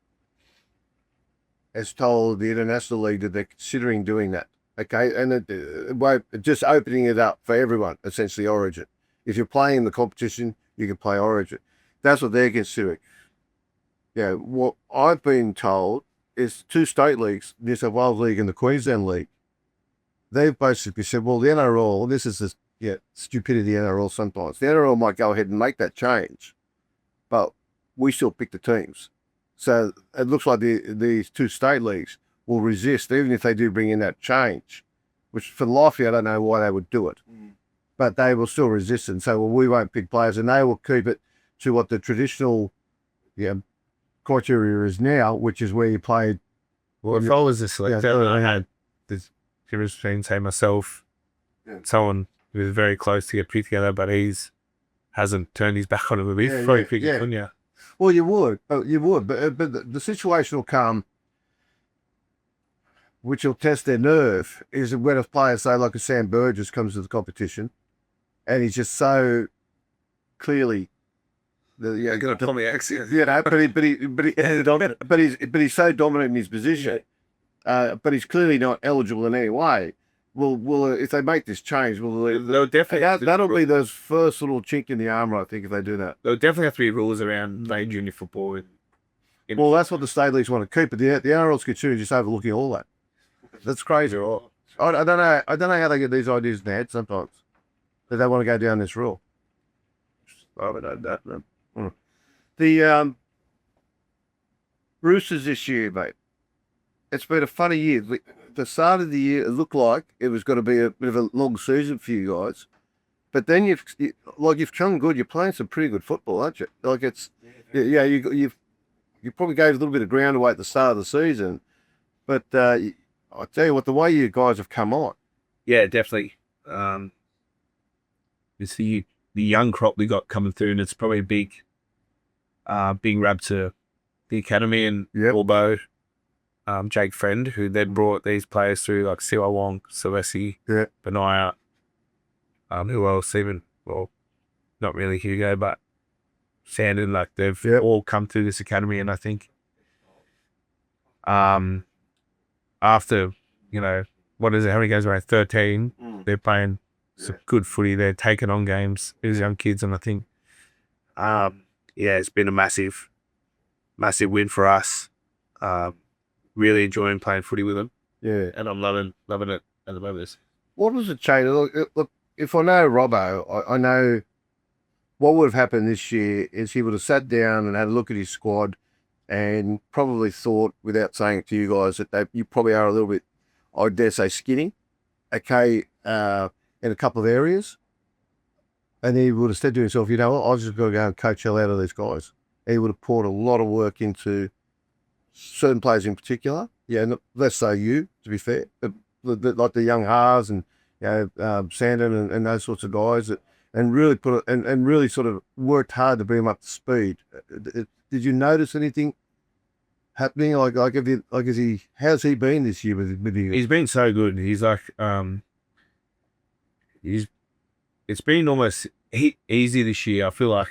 has told the International League that they're considering doing that. Okay, and just opening it up for everyone, essentially Origin. If you're playing the competition, you can play Origin. That's what they're considering. Yeah, what I've been told is 2 state leagues, New South Wales League and the Queensland League, they've basically said, well, the NRL, this is the stupidity of the NRL sometimes. The NRL might go ahead and make that change, but we still pick the teams. So it looks like these 2 state leagues will resist, even if they do bring in that change, which for the life of me, I don't know why they would do it. But they will still resist it and say, well, we won't pick players, and they will keep it to what the traditional criteria is now, which is where you played. Well, if I was a selector, I had this difference between, say, myself, someone who was very close to get picked together, but hasn't turned his back on him a bit. Probably pick it on you. Well, you would, but the situation will come, which will test their nerve, is when a player, say like a Sam Burgess, comes to the competition, and he's just so clearly, Gonna tell me accent. but he's so dominant in his position, but he's clearly not eligible in any way. Will if they make this change, they'll definitely that'll be those first little chink in the armor, I think, if they do that. There'll definitely have to be rules around playing junior football. Well, that's what the state leagues want to keep, but the NRL's considering just overlooking all that. That's crazy. I don't know how they get these ideas in their head sometimes, that they want to go down this rule. The Roosters this year, mate, it's been a funny year. The start of the year, it looked like it was going to be a bit of a long season for you guys, but then you've come good. You're playing some pretty good football, aren't you? Like you probably gave a little bit of ground away at the start of the season, but I tell you what, the way you guys have come on. Yeah, definitely. It's the young crop we got coming through, and it's probably a big rap to the academy and Orbo, Jake Friend, who then brought these players through, like Siwa Wong, Silvessi, Benaya, who else even? Well, not really Hugo, but Sandon. Like they've all come through this academy, and I think after, what is it? How many games? Around 13. They're playing some good footy. They're taking on games. These young kids, and I think, it's been a massive win for us. Really enjoying playing footy with them. Yeah, and I'm loving it at the moment. What does it change? Look, if I know Robbo, I know what would have happened this year is he would have sat down and had a look at his squad and probably thought, without saying it to you guys, that you probably are a little bit, I dare say, skinny, okay, in a couple of areas. And he would have said to himself, you know what, I've just got to go and coach hell out of these guys. He would have poured a lot of work into certain players in particular. Yeah, less so you, to be fair, but like the young Haas and Sandon and those sorts of guys, and really and really sort of worked hard to bring him up to speed. Did you notice anything happening? How's he been this year with you? He's been so good. He's like, it's been almost easy this year. I feel like,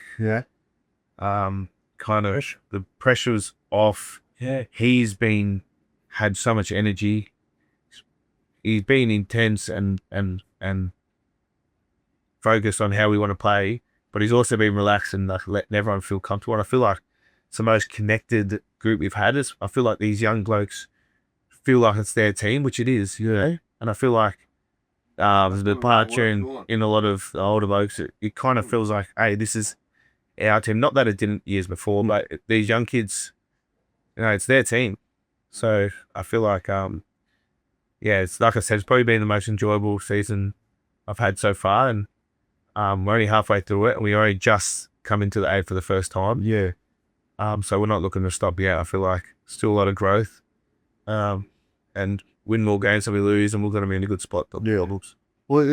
kind of the pressure's off. Yeah, he's had so much energy. He's been intense and focused on how we want to play, but he's also been relaxed and like letting everyone feel comfortable. And I feel like it's the most connected group we've had. I feel like these young blokes feel like it's their team, which it is, And I feel like the departure in a lot of the older blokes, it kind of feels like, hey, this is our team. Not that it didn't years before, but these young kids, it's their team. So I feel like, it's like I said, it's probably been the most enjoyable season I've had so far, and we're only halfway through it, and we already just come into the 8 for the first time. Yeah. So we're not looking to stop yet. I feel like still a lot of growth, and win more games than we lose, and we're going to be in a good spot. Yeah, it looks. Well,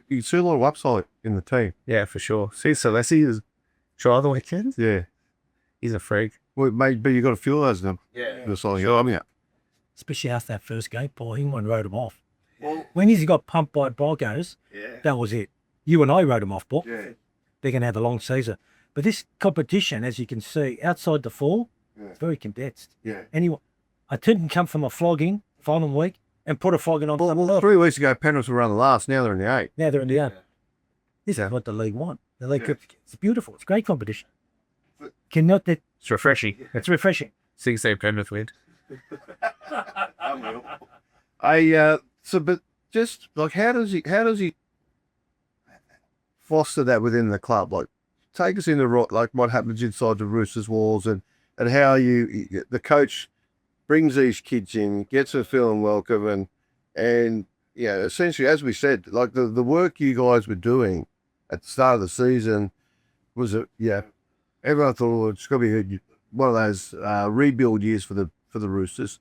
you see a lot of upside in the team. Yeah, for sure. See, Celessi is try the weekend. Yeah. He's a freak. Well, maybe you got a few of those then. Yeah. Especially after that first game, Paul England wrote him off. Well, when he got pumped by Broncos, that was it. You and I wrote him off, Paul. Yeah. They're going to have a long season. But this competition, as you can see, outside the 4, it's very condensed. Yeah. Anyway, I didn't come from a flogging final week. and put a flogging on. Well, 3 weeks ago, Penrith were on the last. Now they're in the 8. Now they're in the 8. This is what the league want. The league, it's beautiful. It's great competition. Cannot that? It's refreshing. It's refreshing. 6-8 Penrith win. But just like how does he foster that within the club? Like, take us into like what happens inside the Roosters walls and how the coach brings these kids in, gets them feeling welcome, and essentially, as we said, like the work you guys were doing at the start of the season was everyone thought it's going to be one of those rebuild years for the Roosters,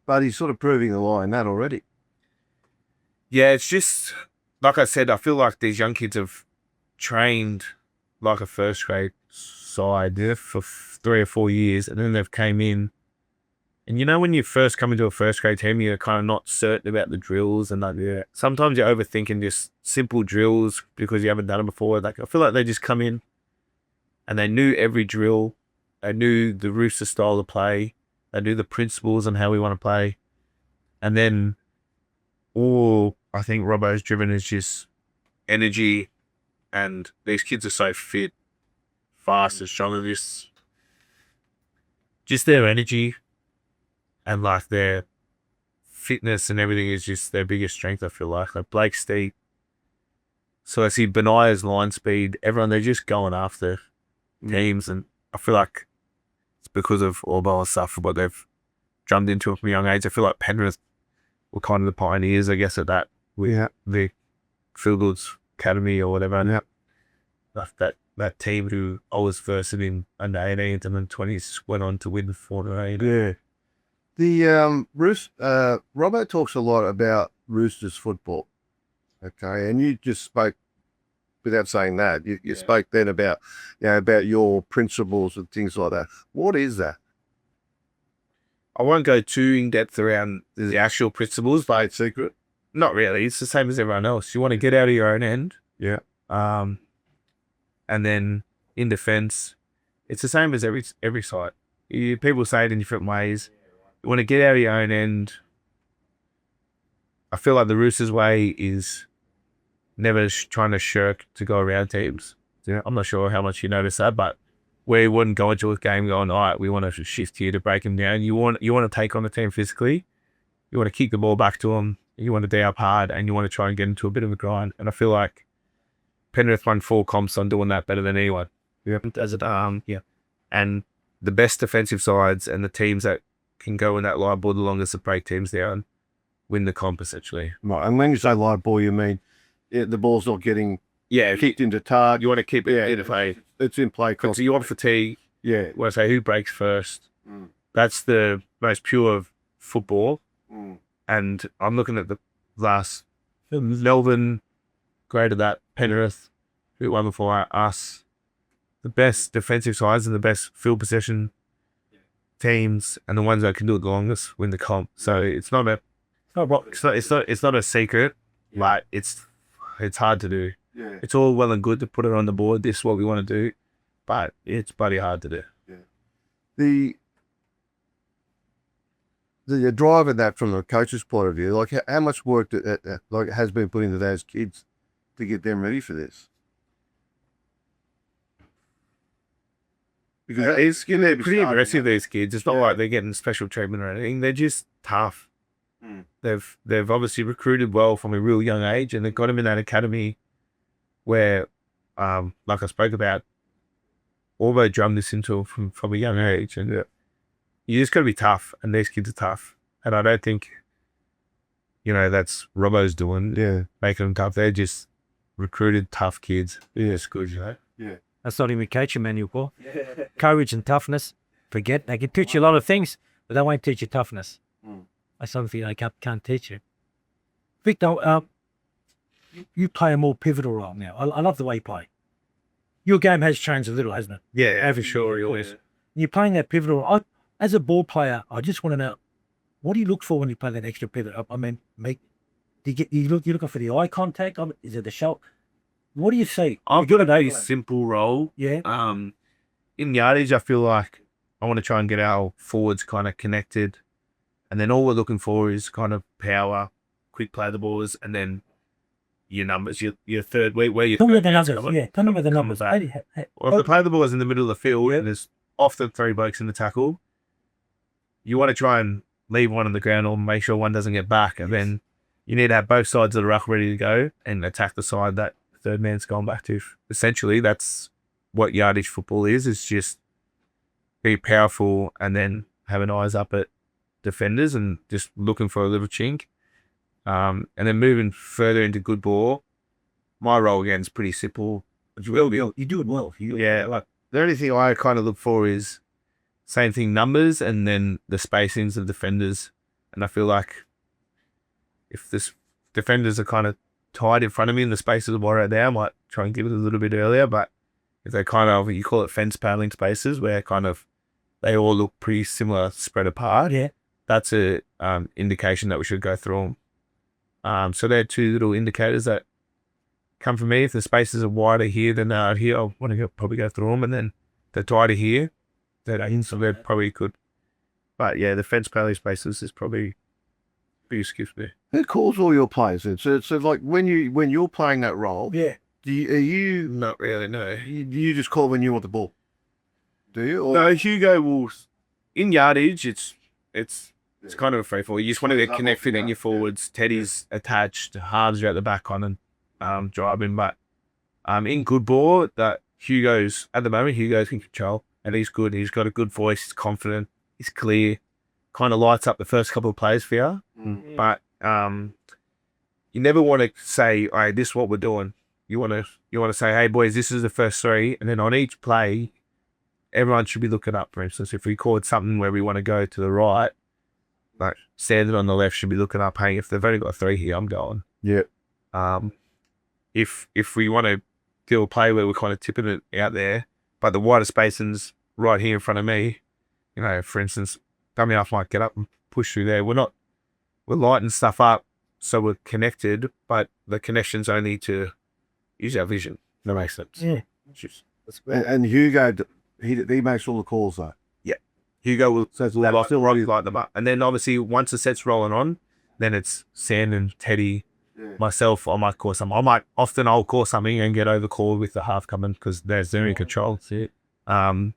but he's sort of proving the line that already. Yeah, it's just like I said. I feel like these young kids have trained like a first grade side for 3 or 4 years, and then they've came in. And when you first come into a first grade team, you're kind of not certain about the drills, and sometimes you're overthinking just simple drills because you haven't done it before. Like, I feel like they just come in and they knew every drill. They knew the Rooster style of play. They knew the principles and how we want to play. And then all I think Robbo's driven is just energy, and these kids are so fit, fast and strong, and just their energy and like their fitness and everything is just their biggest strength, I feel like. Like Blake Steep. So I see Benaya's line speed, everyone, they're just going after teams, and I feel like it's because of Orbo and stuff, what they've drummed into it from a young age. I feel like Penrith were kind of the pioneers, I guess, at that with the Phil Goods Academy or whatever. And that team who I was first in under 18s and then 20s went on to win 4-8. Yeah. The Robbo talks a lot about Roosters football. Okay, and you just spoke without saying that. You spoke then about about your principles and things like that. What is that? I won't go too in depth around the actual principles, but It's secret. not really. It's the same as everyone else. You want to get out of your own end. Yeah. And then in defense, it's the same as every side. People say it in different ways. You want to get out of your own end. I feel like the Roosters way is never trying to shirk to go around teams. Yeah. I'm not sure how much you notice that, but we wouldn't go into a game going, all right, we want to shift here to break them down. You want to take on the team physically. You want to kick the ball back to them. You want to D up hard, and you want to try and get into a bit of a grind. And I feel like Penrith won 4 comps on doing that better than anyone. Yeah. Does it? And the best defensive sides and the teams that can go in that live ball the longest to break teams down win the comp, essentially. Right. And when you say live ball, you mean the ball's not getting kicked into target. You want to keep it in play. It's in play. So you want fatigue. Yeah. You want to say who breaks first. That's the most pure of football. And I'm looking at the last Melbourne graded that, Penrith, who won before us. The best defensive sides and the best field possession teams and the ones that can do it the longest win the comp. So it's not a secret. Like it's hard to do. Yeah. It's all well and good to put it on the board. This is what we want to do, but it's bloody hard to do. Yeah. The drive in that from the coach's point of view, like how much work has been put into those kids to get them ready for this? Because It's pretty aggressive, these kids. It's not like they're getting special treatment or anything. They're just tough. They've obviously recruited well from a real young age, and they've got them in that academy where, like I spoke about, Orbo drummed this into from a young age, and you just got to be tough, and these kids are tough. And I don't think, that's Robbo's doing, making them tough. They're just recruited tough kids. Yeah, it's good, Yeah. That's not even coaching manual, Paul. Courage and toughness. Forget. They can teach you a lot of things, but they won't teach you toughness. That's something they can't teach you. Victor, you play a more pivotal role now. I love the way you play. Your game has changed a little, hasn't it? Yeah, for sure. Always. You're playing that pivotal role. As a ball player, I just want to know, what do you look for when you play that extra pivot? I mean, you're looking for the eye contact? Is it the shot? What do you see? I've got a very simple role. Yeah. In yardage, I feel like I want to try and get our forwards kind of connected And then all we're looking for is kind of power, quick play the balls, and then your numbers, your third week, where you Tell me the numbers. Yeah, tell me the numbers. Or if the play the ball is in the middle of the field and there's often 3 blokes in the tackle, you want to try and leave one on the ground or make sure one doesn't get back. And then you need to have both sides of the ruck ready to go and attack the side that the third man's gone back to. Essentially, that's what yardage football is just be powerful and then having eyes up at defenders and just looking for a little chink. And then moving further into good ball, my role again is pretty simple. You do it well. Like the only thing I kind of look for is same thing, numbers, and then the spacings of defenders. And I feel like if this defenders are kind of tight in front of me and the spaces are wide out there, I might try and give it a little bit earlier. But if they kind of, you call it fence paddling spaces, where kind of they all look pretty similar spread apart, that's a indication that we should go through them. So they're 2 little indicators that come from me. If the spaces are wider here than out here, I want to probably go through them. And then the tighter here, so they're probably good. But yeah, the fence paddling spaces is probably biggest gift there. Who calls all your plays then? So like when you're playing that role, are you Not really, no. you just call when you want the ball? Do you? Or? No, Hugo will in yardage. It's kind of a free fall. You just want to get connected in your forwards. Teddy's attached, halves are at the back on and driving. But in good ball, that Hugo's at the moment, Hugo's in control and he's good. He's got a good voice. He's confident. He's clear. Kind of lights up the first couple of plays for you. But you never want to say, "Hey, this is what we're doing." You want to say, "Hey, boys, this is the first 3," and then on each play, everyone should be looking up. For instance, if we called something where we want to go to the right, like standing on the left should be looking up. Hey, if they've only got 3 here, I'm going. Yeah. If we want to do a play where we're kind of tipping it out there, but the wider spacing's right here in front of me, for instance, dummy half might get up and push through there. We're lighting stuff up so we're connected, but the connection's only to use our vision. That makes sense. Yeah. And Hugo, he makes all the calls though. Hugo will So it's still light them up. And then obviously once the set's rolling on, then it's Sam and Teddy, myself, I might call something. I'll call something and get overcalled with the half coming because they're in control. That's it. And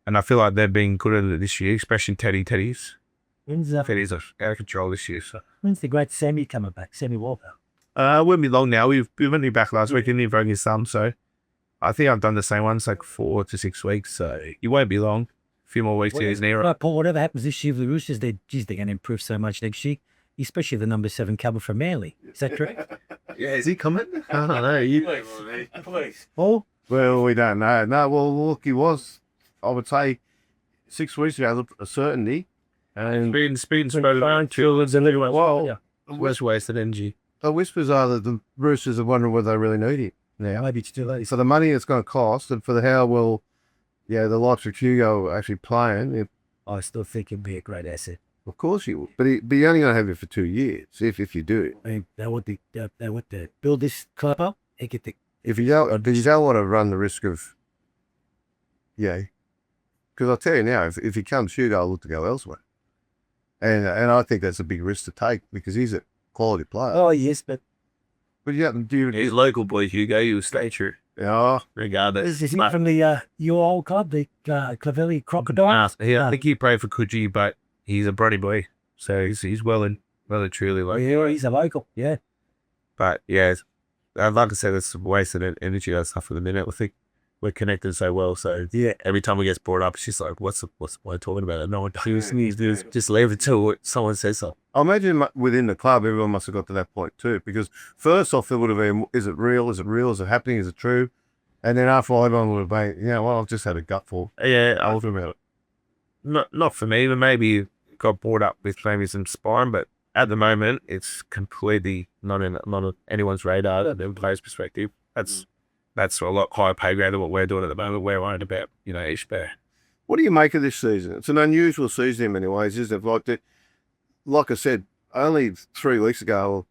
I feel like they've been good at it this year, especially Teddy's. When's Teddy's out of control this year. So. the great Sammy coming back? Sammy Walker. Won't be long now. We've only back last week and he broke his thumb, so I think I've done the same ones like 4 to 6 weeks, so it won't be long. A few more weeks to his knee. Right, Paul, whatever happens this year with the Roosters, they're going to improve so much next year, especially the number 7 cover from Manly. Is that correct? Yeah, is he coming? I don't know. Please. Paul? Well, we don't know. No, well, look, he was, I would say, 6 weeks ago, a certainty. And Speed and spread Children's and everyone. well, Where's wasted energy? the whispers are that the Roosters are wondering whether they really need him. Yeah, maybe it's too late. For the money it's going to cost and for the how well, the likes of Hugo are actually playing, I still think it'd be a great asset. of course you will. But you're only going to have it for 2 years, if you do. I mean, they want to build this club up and get the. If you don't want to run the risk of, because I'll tell you now, if he comes Hugo, I'll look to go elsewhere. And I think that's a big risk to take because he's a quality player. Oh yes, but He's local boy Hugo. He will stay true. Yeah, Regardless. is he from your old club, the Clavelli Crocodile? I think he played for Coogee, but he's a Brody boy, so he's well and truly local. Yeah, he's a local. Yeah. But yeah, I'd like to say that's wasted energy that stuff for the minute. I think we're connected so well, so Yeah. every time it gets brought up, it's just like, what's the point talking about it? No one does. Just leave it till someone says so. I imagine within the club, everyone must have got to that point too. Because first off, it would have been, is it real? Is it real? Is it happening? Is it true? And then after all, everyone would have been, well, I've just had a gutful. Yeah, Talking about it. not for me, but maybe got brought up with maybe some sparring, but at the moment, it's completely not on anyone's radar. The player's perspective, that's a lot higher pay grade than what we're doing at the moment. We're worried about, each bear. What do you make of this season? It's an unusual season in many ways, isn't it? Like I said, only 3 weeks ago,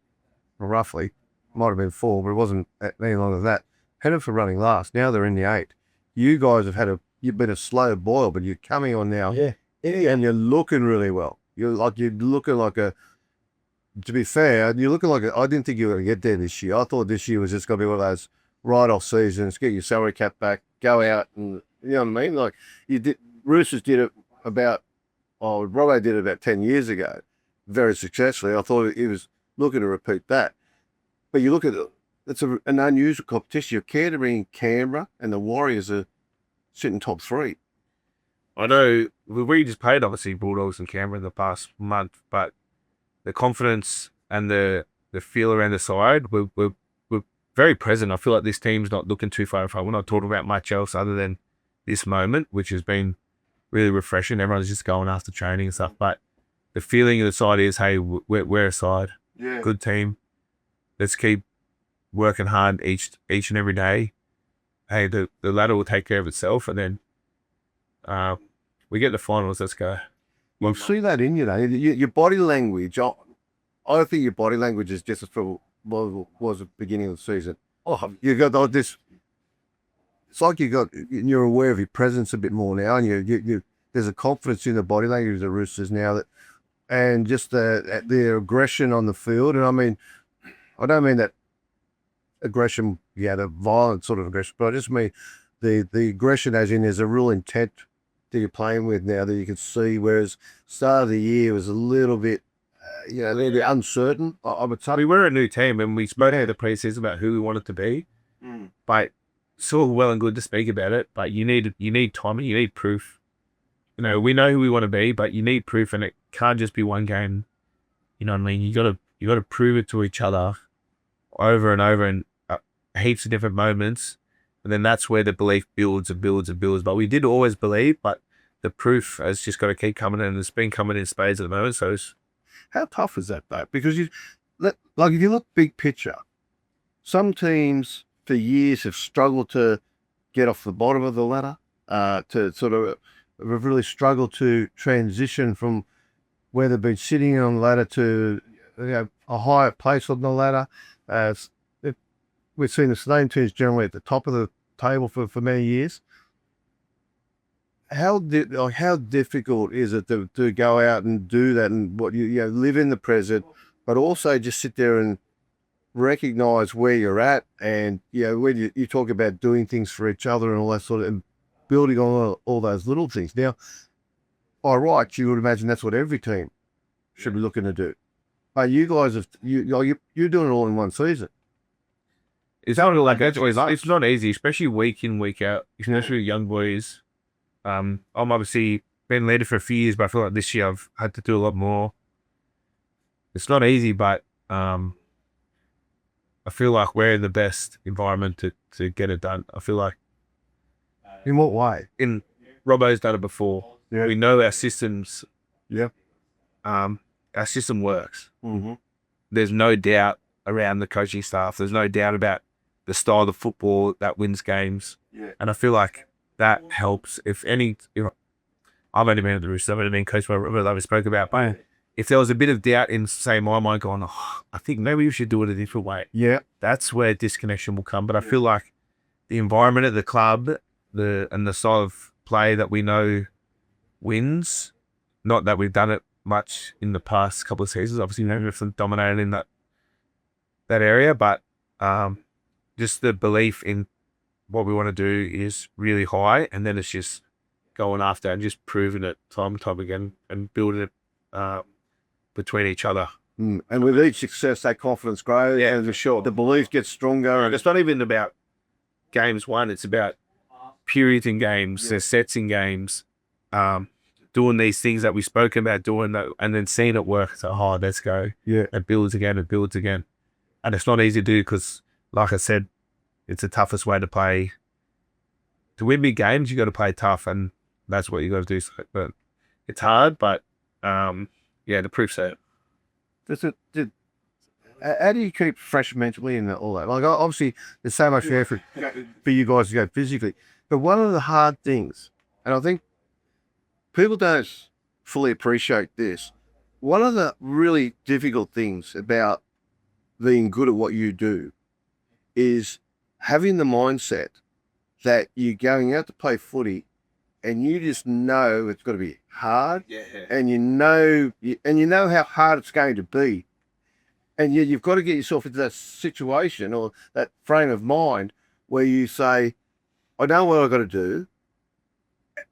or roughly, might have been 4, but it wasn't any longer than that. Headed for running last. Now they're in the 8. You guys have you've been a slow boil, but you're coming on now. Yeah. And you're looking really well. You're looking like a. To be fair, you're looking like I didn't think you were going to get there this year. I thought this year was just going to be one of those write-off seasons. Get your salary cap back, go out, and you know what I mean. Like you did, Roosters did it about. Oh, Robbo did it about 10 years ago, very successfully. I thought he was looking to repeat that. But you look at it, it's an unusual competition. You're catering Canberra, and the Warriors are sitting top 3. I know we just played obviously Bulldogs and Canberra in the past month, but the confidence and the feel around the side, we're very present. I feel like this team's not looking too far apart. We're not talking about much else other than this moment, which has been really refreshing. Everyone's just going after training and stuff, but the feeling of the side is, hey, we're a side, good team. Let's keep working hard each and every day. Hey, the ladder will take care of itself, and then we get the finals. Let's go. You see that in you, though. Your body language. I think your body language is just for what was the beginning of the season. Oh, you got this. It's like you're aware of your presence a bit more now, and you there's a confidence in the body language of the Roosters now that, and just the aggression on the field. And I mean, I don't mean that aggression, the violent sort of aggression, but I just mean the aggression as in there's a real intent that you're playing with now that you can see, whereas start of the year was a little bit, a little bit uncertain. I would say. We were a new team, and we spoke at the pre-season about who we wanted to be, but it's all well and good to speak about it, but you need time and you need proof. We know who we want to be, but you need proof, and it can't just be one game. You know what I mean? You got to prove it to each other over and over in heaps of different moments. And then that's where the belief builds and builds and builds. But we did always believe, but the proof has just got to keep coming in. And it's been coming in spades at the moment. So how tough is that, though? Because if you look big picture, some teams for years have struggled to get off the bottom of the ladder, to sort of have really struggled to transition from where they've been sitting on the ladder to a higher place on the ladder. We've seen the same teams generally at the top of the table for many years. How difficult is it to go out and do that and what you live in the present, but also just sit there and recognize where you're at, and when you talk about doing things for each other and all that sort of, and building on all those little things. Now, by right, you would imagine that's what every team should be looking to do. But you guys you're doing it all in one season. It's not easy, especially week in, week out, especially young boys. I'm obviously been leader for a few years, but I feel like this year I've had to do a lot more. It's not easy, but I feel like we're in the best environment to get it done. I feel like. In what way? Robbo's done it before. Yeah. We know our systems. Yeah. Our system works. Mm-hmm. There's no doubt around the coaching staff. There's no doubt about the style of football that wins games. Yeah. And I feel like that helps. If I've only been at the Roosters, I've only been coached by Robbo, like we spoke about. But if there was a bit of doubt in, say, my mind going, I think maybe we should do it a different way. Yeah. That's where disconnection will come. But I feel like the environment at the club, and the style of play that we know wins, not that we've done it much in the past couple of seasons. Obviously, we've dominated in that area, but just the belief in what we want to do is really high, and then it's just going after and just proving it time and time again and building it between each other. And with each success, that confidence grows. Yeah, for sure. The belief gets stronger. And it's not even about games won. It's about periods in games, the sets in games, doing these things that we've spoken about doing, that, and then seeing it work. So, let's go. Yeah. It builds again. And it's not easy to do because, like I said, it's the toughest way to play. To win big games, you got to play tough, and that's what you got to do. So, but it's hard, but the proof's there. How do you keep fresh mentally and all that? Like, obviously, there's so much effort for you guys to go physically. But one of the hard things, and I think people don't fully appreciate this, one of the really difficult things about being good at what you do is having the mindset that you're going out to play footy and you just know it's got to be hard, Yeah. and you know how hard it's going to be, and you've got to get yourself into that situation or that frame of mind where you say, I know what I've got to do,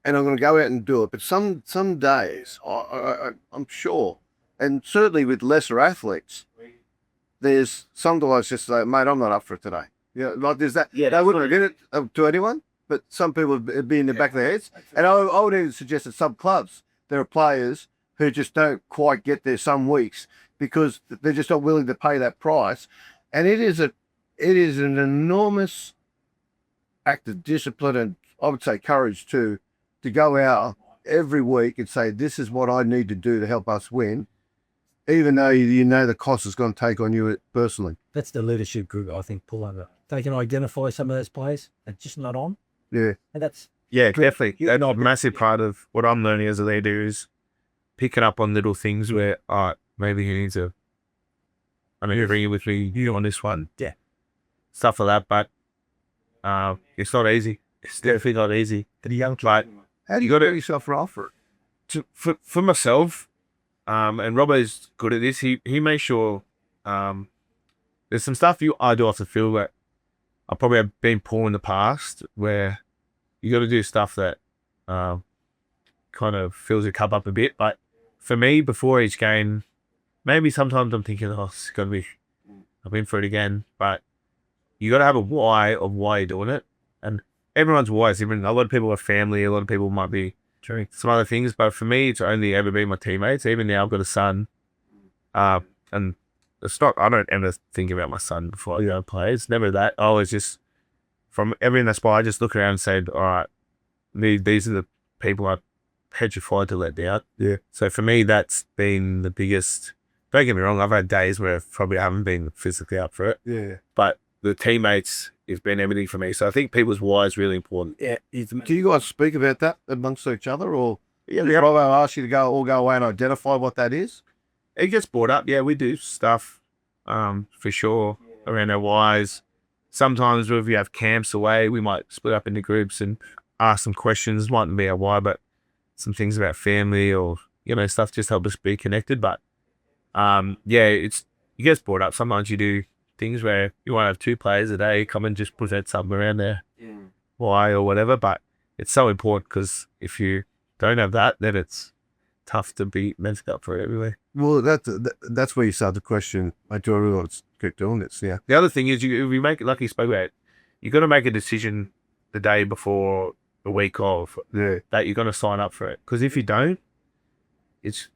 and I'm going to go out and do it. But some days, I'm sure, and certainly with lesser athletes, there's some guys just say, mate, I'm not up for it today. Yeah, like there's that. Yeah, they wouldn't admit it to anyone, but some people would be in the back of their heads. And I would even suggest that some clubs, there are players who just don't quite get there some weeks because they're just not willing to pay that price. And it is an enormous act of discipline and I would say courage to go out every week and say, this is what I need to do to help us win, even though you know the cost is going to take on you personally. That's the leadership group, I think, pull over. They can identify some of those players that just not on. Yeah. And that's Yeah, definitely. That's a massive part of what I'm learning as a leader is picking up on little things where, maybe you need to, bring it with me, you on this one. Yeah. Stuff like that, but it's not easy. It's definitely not easy. the young But How do you gotta- get yourself off for it? for myself, and Robbo's good at this, he makes sure there's some stuff I do often feel that I probably have been poor in the past where you got to do stuff that kind of fills your cup up a bit. But for me, before each game, maybe sometimes I'm thinking, it's going to be, I've been through it again. But you got to have a why of why you're doing it. And everyone's why is different. A lot of people have family. A lot of people might be doing some other things. But for me, it's only ever been my teammates. Even now I've got a son. And it's not, I don't ever think about my son before I play. It's never that. I always just, from everything that's why I just look around and said, all right, these are the people I'm petrified to let down. Yeah. So for me, that's been the biggest. Don't get me wrong, I've had days where I probably haven't been physically up for it. Yeah. But the teammates has been everything for me. So I think people's why is really important. Yeah. Do you guys speak about that amongst each other, or Robbo ask you to go away and identify what that is? It gets brought up. Yeah, we do stuff for sure around our whys. Sometimes if we have camps away, we might split up into groups and ask some questions. Mightn't be our why, but some things about family or, stuff just help us be connected. But it gets brought up. Sometimes you do things where you want to have 2 players a day come and just present something around there. Why or whatever. But it's so important because if you don't have that, then it's tough to be mentally up for it everywhere. Well, that's where you start to question, do I really want to keep doing this? Yeah. The other thing is, if you make it, like you spoke about, you got to make a decision the day before the week of that you're going to sign up for it. Because if you don't, it's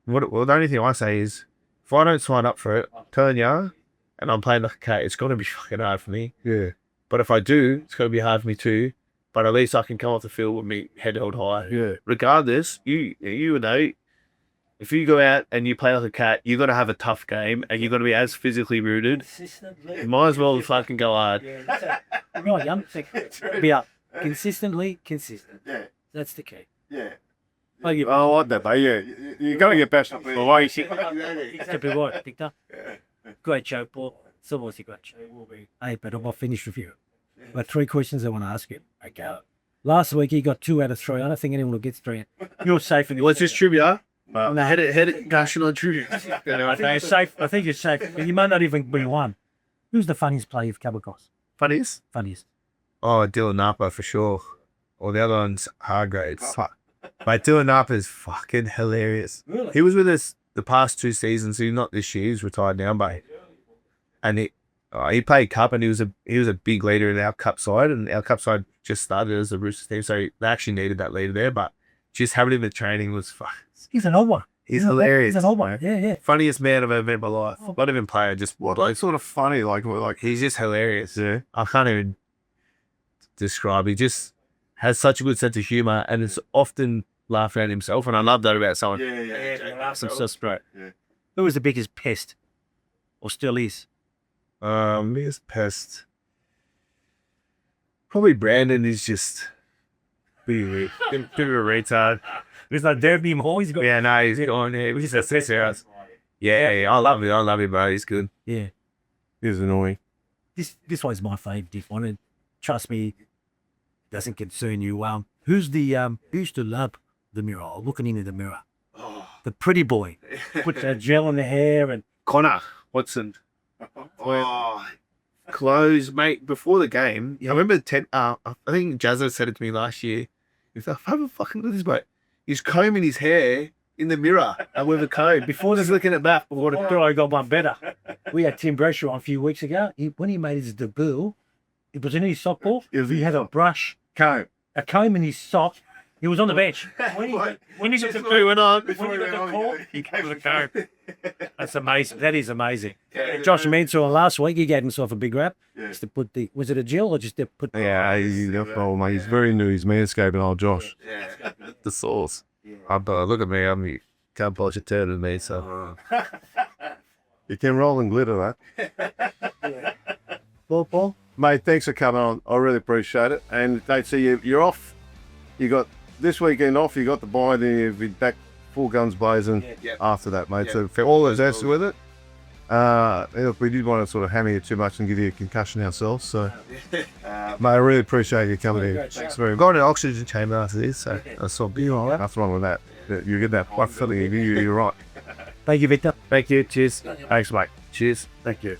the only thing I say is, if I don't sign up for it, turn you, and I'm playing like a cat, it's going to be fucking hard for me. Yeah. But if I do, it's going to be hard for me too. But at least I can come off the field with me head held high. Yeah. Regardless, you know, if you go out and you play like a cat, you're going to have a tough game and you're going to be as physically rooted. You might as well fucking go hard. Right, young. Be up. Consistently consistent. Yeah. That's the key. Yeah. I like that, mate. Yeah. You got to get best. Victor. Great show, Paul. It's always a great show. It will be. Hey, but I'm not finished with you. But 3 questions I want to ask you. Okay. Last week he got 2 out of 3. I don't think anyone will get 3. You're safe in this. What's this trivia? I had a concussion on trivia. I think you're safe. I think you're safe. You might not even be one. Who's the funniest player you've come across? Funniest? Funniest. Oh, Dylan Napa for sure. Or the other one's Hargraves. Mate, Dylan Napa is fucking hilarious. Really? He was with us the past 2 seasons. He's not this year. He's retired now, but and he played cup and he was a big leader in our cup side, and our cup side just started as a Roosters team, so they actually needed that leader there. But just having him in training was fun. He's an old one. He's hilarious. He's an old one. Yeah. Funniest man I've ever met in my life. Not even player, just Like sort of funny, like he's just hilarious. Yeah. I can't even describe. He just has such a good sense of humor and is often laughing at himself, and I love that about someone. Yeah. Some stuff's great. Yeah. Who was the biggest pest, or still is? Biggest pest. Probably Brandon is just bit of a retard. There's no derby more. He's got. Yeah, no, he's on here. We just have 6 hours. Yeah, I love him, bro. He's good. Yeah. He's annoying. This one's my favourite one, and trust me, it doesn't concern you. Who's the who used to love the mirror or looking into the mirror? The pretty boy. Puts that gel in the hair and Connor Watson. Clothes, mate. Before the game, I remember I think Jazza said it to me last year. He's like, "Have a fucking look at this, mate. He's combing his hair in the mirror and with a comb before he's looking at that." Well, I got one better. We had Tim Bradshaw on a few weeks ago. When he made his debut, it was in his sock ball. He had a brush, Comb. a comb in his sock. He was on the bench. When he got the debut went on, when he got the call, he came with a comb. That's amazing. That is amazing. And Josh Mansour last week, he gave himself a big rap. Just to put was it a gel or just to put? Yeah, mate. He's very new. He's manscaping, old Josh. The sauce. Look at me. I'm can't polish a turd with me, so. You can roll and glitter that. Paul? Mate, thanks for coming on. I really appreciate it. And they see you're off. You got this weekend off. You got the bye. Then you'll be back full guns blazing after that, mate. So for all those answers with it. Look, we did want to sort of hammer you too much and give you a concussion ourselves. So, mate, I really appreciate you coming in. Thanks very much. Got an oxygen chamber after this, so I saw be all right. Nothing wrong with that. You get that blood filling. You're right. Thank you, Victor. Thank you. Cheers. Thanks, mate. Cheers. Thank you.